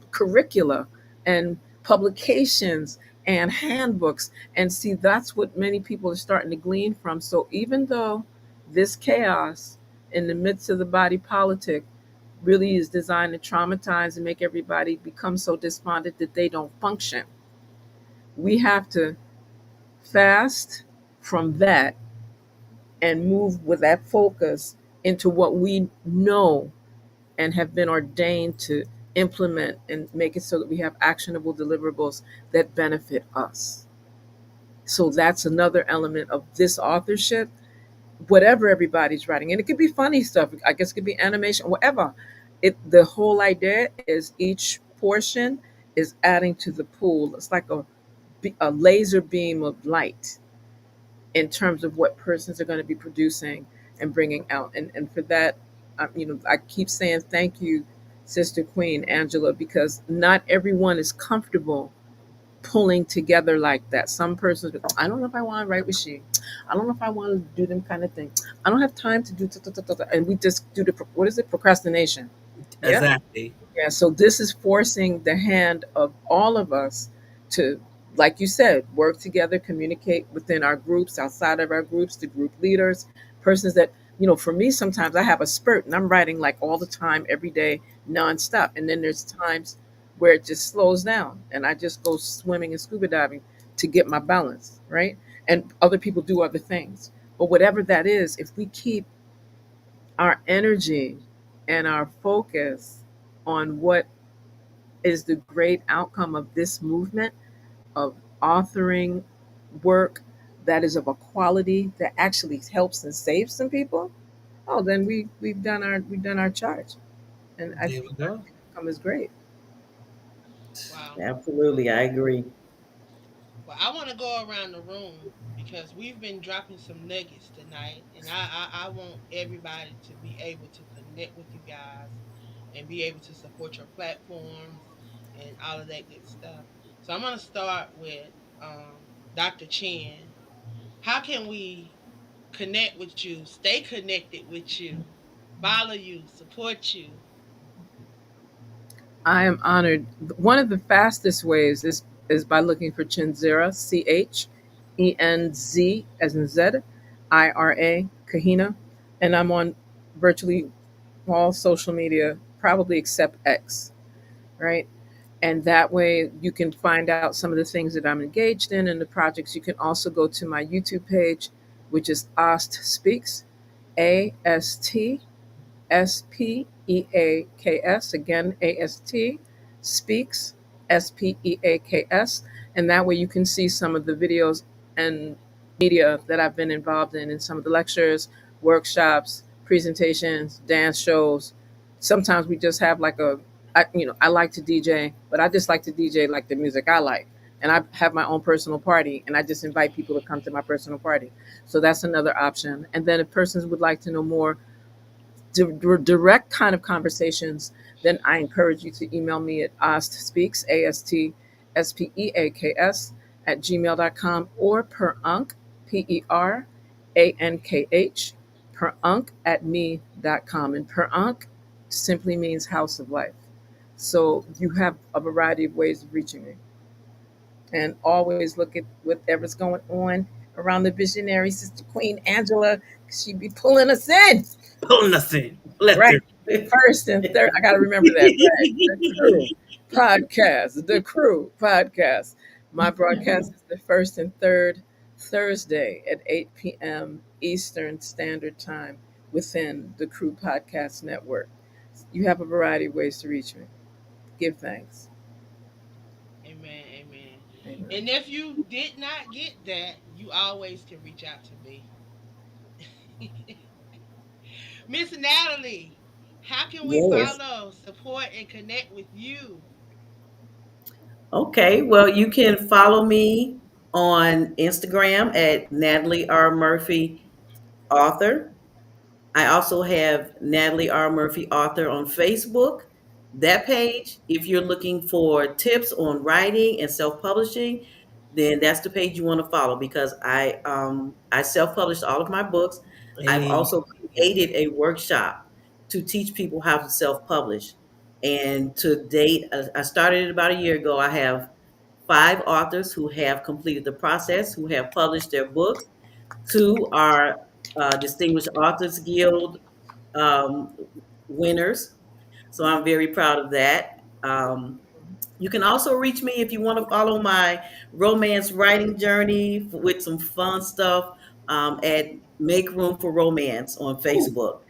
curricula and publications and handbooks, and see, that's what many people are starting to glean from. So even though this chaos in the midst of the body politic really is designed to traumatize and make everybody become so despondent that they don't function, we have to fast from that and move with that focus into what we know and have been ordained to implement and make it so that we have actionable deliverables that benefit us. So that's another element of this authorship, whatever everybody's writing. And it could be funny stuff. I guess it could be animation, whatever. The whole idea is each portion is adding to the pool. It's like a laser beam of light in terms of what persons are going to be producing and bringing out. And for that, I keep saying thank you, Sister Queen Angela, because not everyone is comfortable pulling together like that. Some persons, I don't know if I want to write with she. I don't know if I want to do them kind of thing. I don't have time to do, and we just do what is it? Procrastination. Yeah. Exactly. Yeah. So this is forcing the hand of all of us to like you said, work together, communicate within our groups, outside of our groups, the group leaders, persons that, for me, sometimes I have a spurt and I'm writing like all the time, every day, nonstop. And then there's times where it just slows down and I just go swimming and scuba diving to get my balance, right? And other people do other things. But whatever that is, if we keep our energy and our focus on what is the great outcome of this movement of authoring work that is of a quality that actually helps and saves some people, oh, then we've done our charge, and I There think we that go. outcome is great. Wow. Absolutely, I agree. Well, I want to go around the room because we've been dropping some nuggets tonight, and I want everybody to be able to connect with you guys and be able to support your platforms and all of that good stuff. So I'm going to start with Dr. Chen. How can we connect with you, stay connected with you, follow you, support you? I am honored. One of the fastest ways is by looking for Chinzira, Chenz as in Z, IRA, Kahina, and I'm on virtually all social media, probably except X, right? And that way you can find out some of the things that I'm engaged in and the projects. You can also go to my YouTube page, which is Ast Speaks, ASTSPEAKS, again, AST Speaks, SPEAKS. And that way you can see some of the videos and media that I've been involved in some of the lectures, workshops, presentations, dance shows. Sometimes we just have like I like to DJ, but I just like to DJ like the music I like. And I have my own personal party, and I just invite people to come to my personal party. So that's another option. And then if persons would like to know more direct kind of conversations, then I encourage you to email me at astspeaks, ASTSPEAKS, at gmail.com, or perunk, PERANKH, perunk at me.com. And perunk simply means house of life. So you have a variety of ways of reaching me. And always look at whatever's going on around the visionary Sister Queen Angela. She be pulling us in. Pulling us in. Let's Right. do The first and third. I got to remember that. Right. The crew podcast. The crew podcast. My broadcast is the first and third Thursday at 8 p.m. Eastern Standard Time within the Crew Podcast Network. You have a variety of ways to reach me. Give thanks. Amen, amen. Amen. And if you did not get that, you always can reach out to me. Miss Natalie, how can we Yes. follow, support, and connect with you? Okay. Well, you can follow me on Instagram at Natalie R. Murphy Author. I also have Natalie R. Murphy Author on Facebook. That page, if you're looking for tips on writing and self-publishing, then that's the page you want to follow because I self-published all of my books. I've it. also created a workshop to teach people how to self-publish. And to date, I started it about a year ago. I have 5 authors who have completed the process, who have published their books. 2 are Distinguished Authors Guild um, winners. So I'm very proud of that. You can also reach me if you want to follow my romance writing journey with some fun stuff at Make Room for Romance on Ooh, Facebook.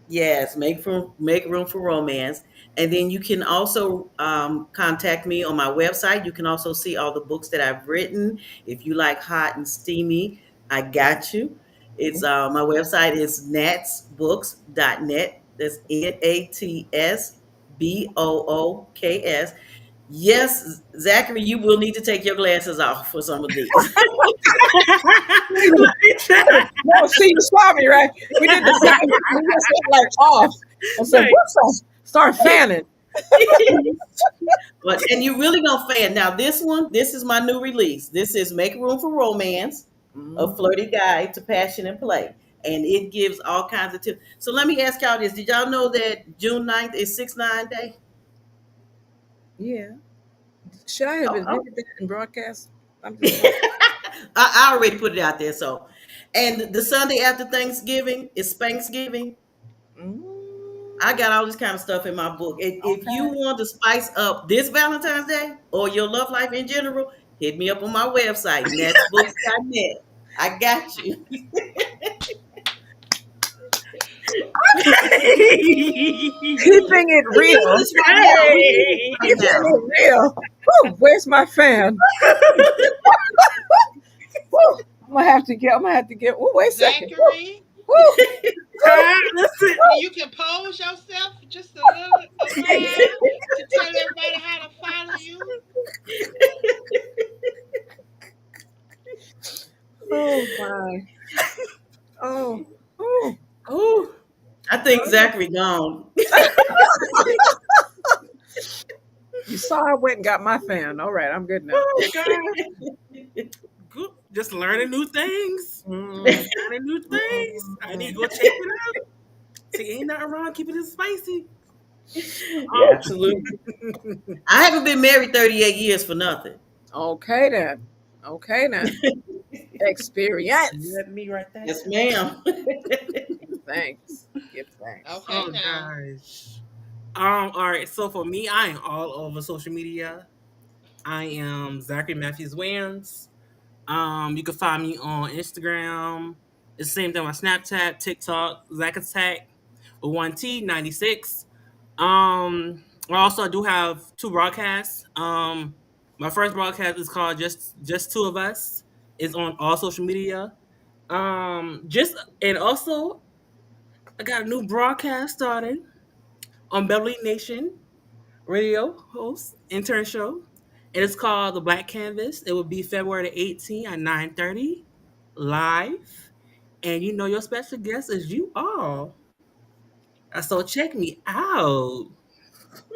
Yes, make room for romance, and then you can also contact me on my website. You can also see all the books that I've written. If you like hot and steamy, I got you. It's my website is natsbooks.net. That's NATSBOOKS. Yes, Zachary, you will need to take your glasses off for some of these. no, see, you saw me, right? We did the same. We just went like off. I said, Right. what's up? Start fanning. But and you really gonna fan. Now this one, this is my new release. This is Make Room for Romance, a Mhm. flirty guide to passion and play. And it gives all kinds of tips. So let me ask y'all this. Did y'all know that June 9th is 6-9 day? Yeah. Should I have Oh, oh. admitted that in broadcast? I'm just wondering. I already put it out there. So, and the Sunday after Thanksgiving is Thanksgiving. I Mm, got all this kind of stuff in my book. If you okay. want to spice up this Valentine's Day or your love life in general, hit me up on my website, netsbooks.net. I got you. Keeping it We need real. this right now. We need this Hey! right Keeping now. it real. Woo, where's my fan? Woo, I'm gonna have to get. Woo, wait a second. Woo, Zachary, woo, woo, Listen, you compose yourself just a while to tell everybody how to follow you. oh my. Oh, oh, oh, I think Zachary gone. you saw I went and got my fan. All right, I'm good now. oh God. Good. Just learning new things. Mm, Learning new things. I need to mm. go check it out. See, ain't nothing wrong keeping it spicy. Absolutely. I haven't been married 38 years for nothing. Okay then. Okay then. Experience. Let me write that Yes, down. ma'am. Give thanks. Give thanks. Okay, Oh now. gosh. All right. So for me, I am all over social media. I am Zachary Matthews Wans. You can find me on Instagram. It's the same thing on Snapchat, TikTok, Zach Attack with 1T96. I also do have two broadcasts. My first broadcast is called Just Two of Us. It's on all social media. Just and also I got a new broadcast started on Beverly Nation radio host intern show. And it's called The Black Canvas. It will be February the 18th at 9:30 live. And you know your special guest is you all. So check me out.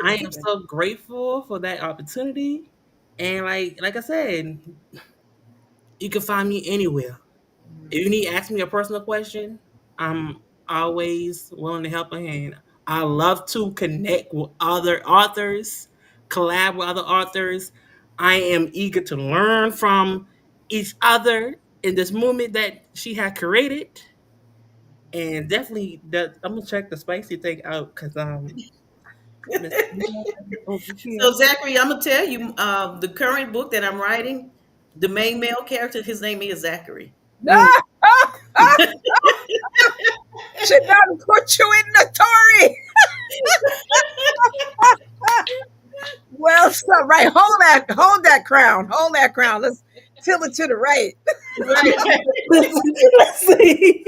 I am so grateful for that opportunity. And like I said, you can find me anywhere. If you need to ask me a personal question, I'm always willing to help a hand. I love to connect with other authors, collab with other authors. I am eager to learn from each other in this movement that she had created. And definitely that I'm gonna check the spicy thing out because Miss over here. So, Zachary, I'm going to tell you the current book that I'm writing, the main male character, his name is Zachary. Mm. Should not put you in the Tory. Well, so, right. Hold that crown. Hold that crown. Let's tilt it to the right. Let's see.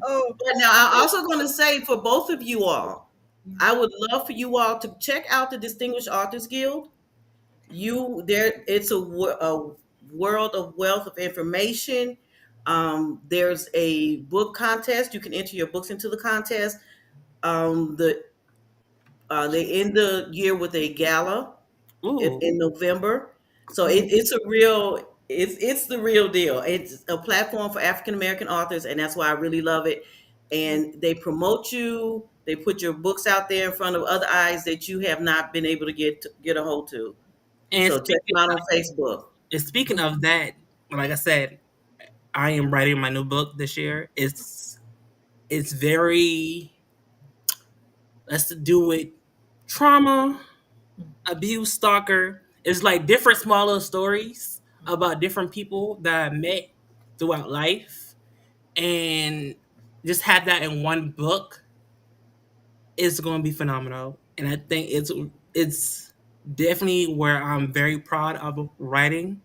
Oh, But now, I'm also going to say for both of you all, I would love for you all to check out the Distinguished Authors Guild. It's a world of wealth of information. There's a book contest. You can enter your books into the contest. The They end the year with a gala Ooh. in November. So it's a real it's the real deal. It's a platform for African American authors, and that's why I really love it. And they promote you. They put your books out there in front of other eyes that you have not been able to get a hold to. And So check them out on Facebook. speaking of that, like I said, I am writing my new book this year. It's very let's do with trauma, abuse, stalker. It's like different smaller stories about different people that I met throughout life, and just have that in one book is going to be phenomenal. And I think it's definitely where I'm very proud of writing.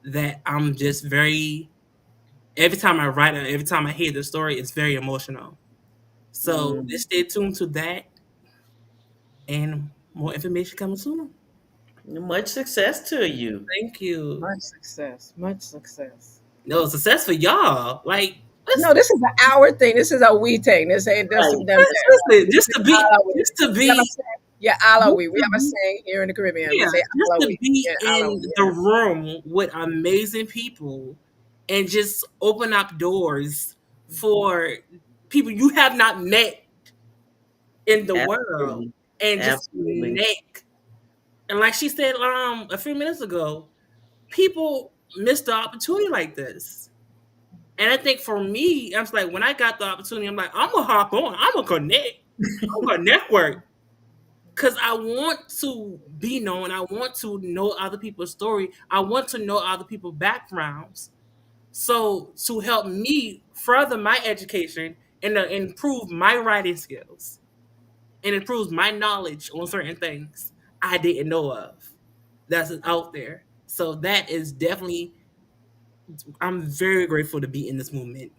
That I'm just very every time I write it, every time I hear the story, it's very emotional. So Mm. just stay tuned to that, and more information coming soon. Much success to you. Thank you. much success. Much success. No success for y'all. Like let's No, this is an hour thing. This is a we thing. This ain't this Right. them there. listen, This is Alawi. just to We have a be saying. Yeah, Alawi. We have a saying here in the Caribbean. We yeah, say just to Alawi. be Yeah, in Alawi. the Yeah. room with amazing people and just open up doors for people you have not met in the world Absolutely. and just Absolutely. connect And like she said a few minutes ago, people miss the opportunity like this. And I think for me, I'm just like, when I got the opportunity, I'm like, I'm gonna hop on, I'm gonna connect, I'm gonna network. Cause I want to be known. I want to know other people's story. I want to know other people's backgrounds. So to help me further my education and to improve my writing skills and improve my knowledge on certain things I didn't know of that's out there. So that is definitely, I'm very grateful to be in this movement.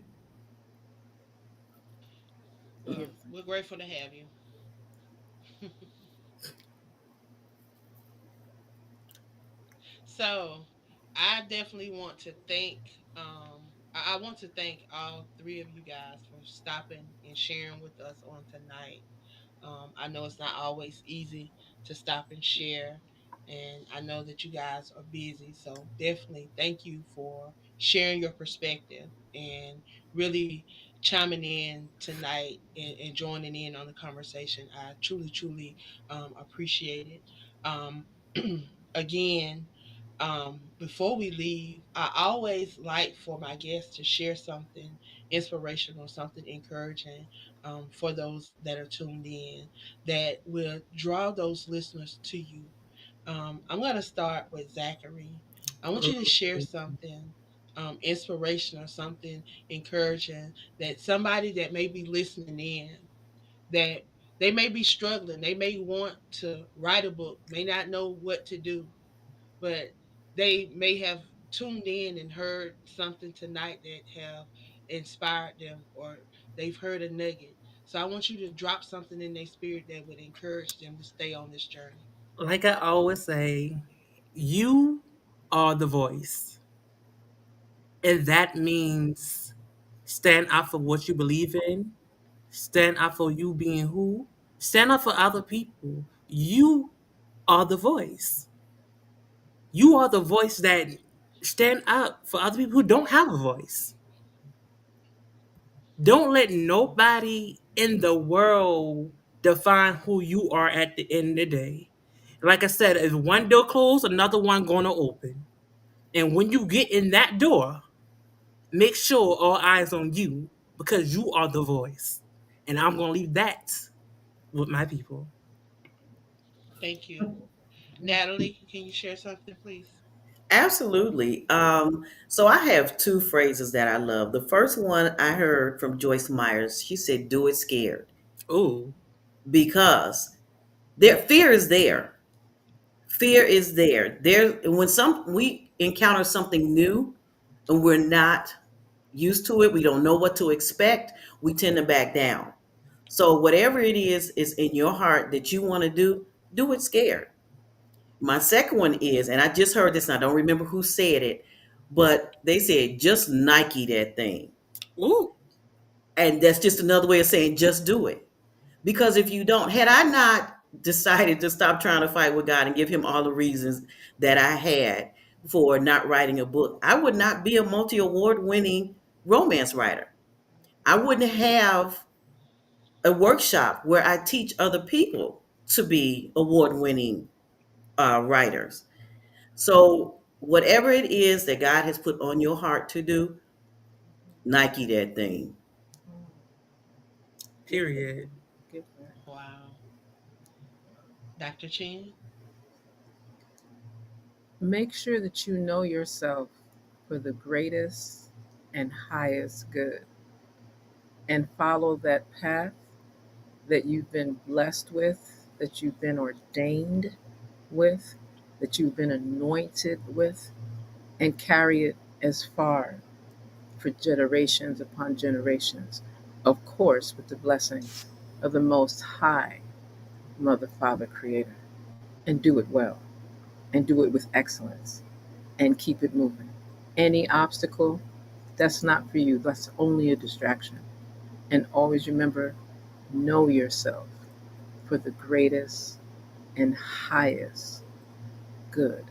Well, we're grateful to have you. So I definitely want to thank I want to thank all three of you guys for stopping and sharing with us on tonight. I know it's not always easy to stop and share, and I know that you guys are busy. So definitely thank you for sharing your perspective and really chiming in tonight and joining in on the conversation. I truly, truly appreciate it. Um, again, before we leave, I always like for my guests to share something inspirational, something encouraging for those that are tuned in that will draw those listeners to you. I'm going to start with Zachary. I want you to share something inspirational, something encouraging that somebody that may be listening in that they may be struggling, they may want to write a book, may not know what to do, but they may have tuned in and heard something tonight that have inspired them or they've heard a nugget. So I want you to drop something in their spirit that would encourage them to stay on this journey. Like I always say, you are the voice. And that means stand up for what you believe in, stand up for you being who, stand up for other people. You are the voice. You are the voice that stand up for other people who don't have a voice. Don't let nobody in the world define who you are at the end of the day. Like I said, if one door closed, another one gonna open. And when you get in that door, make sure all eyes on you because you are the voice. And I'm gonna leave that with my people. Thank you. Natalie, can you share something, please? Absolutely. So I have two phrases that I love. The first one I heard from Joyce Myers. She said, "Do it scared," Oh, because their fear is there. Fear is there. There, when some we encounter something new and we're not used to it, we don't know what to expect. We tend to back down. So whatever it is in your heart that you want to do it scared. My second one is, and I just heard this, and I don't remember who said it, but they said just Nike that thing. ooh, And that's just another way of saying just do it. Because if you don't, had I not decided to stop trying to fight with God and give him all the reasons that I had for not writing a book, I would not be a multi award winning romance writer. I wouldn't have a workshop where I teach other people to be award winning writers. So, whatever it is that God has put on your heart to do, Nike that thing. Get that. period. Get that. Wow. Dr. Chin? Make sure that you know yourself for the greatest and highest good and follow that path that you've been blessed with, that you've been ordained with, that you've been anointed with, and carry it as far for generations upon generations. Of course, with the blessings of the Most High Mother, Father, Creator. And do it well, and do it with excellence, and keep it moving. Any obstacle, that's not for you, that's only a distraction. And always remember, know yourself for the greatest and highest good.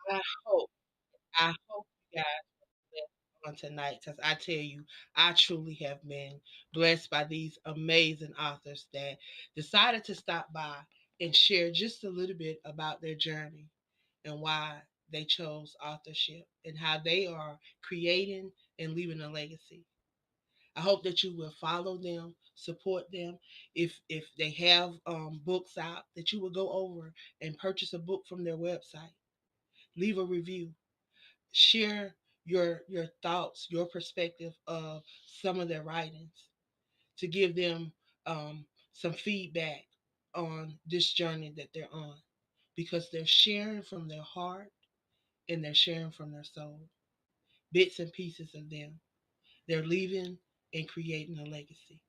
I hope, I hope you guys were blessed on tonight, because I tell you, I truly have been blessed by these amazing authors that decided to stop by and share just a little bit about their journey and why they chose authorship and how they are creating and leaving a legacy. I hope that you will follow them, support them. If they have books out, that you will go over and purchase a book from their website. Leave a review. Share your thoughts, your perspective of some of their writings to give them some feedback on this journey that they're on, because they're sharing from their heart and they're sharing from their soul, bits and pieces of them. They're leaving and creating a legacy.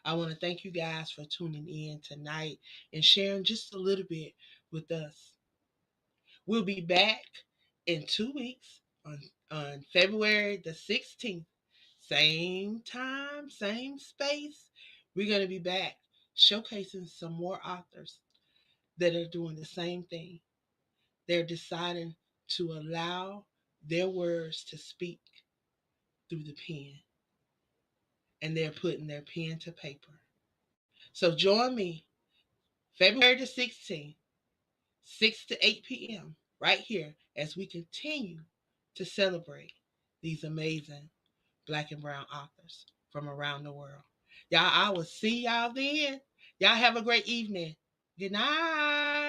I want to thank you guys for tuning in tonight and sharing just a little bit with us. We'll be back in 2 weeks on February the 16th. Same time, same space. We're going to be back showcasing some more authors that are doing the same thing. They're deciding to allow their words to speak through the pen, and they're putting their pen to paper. So join me February the 16th, 6 to 8 p.m., right here as we continue to celebrate these amazing Black and brown authors from around the world. Y'all, I will see y'all then. Y'all have a great evening. Good night.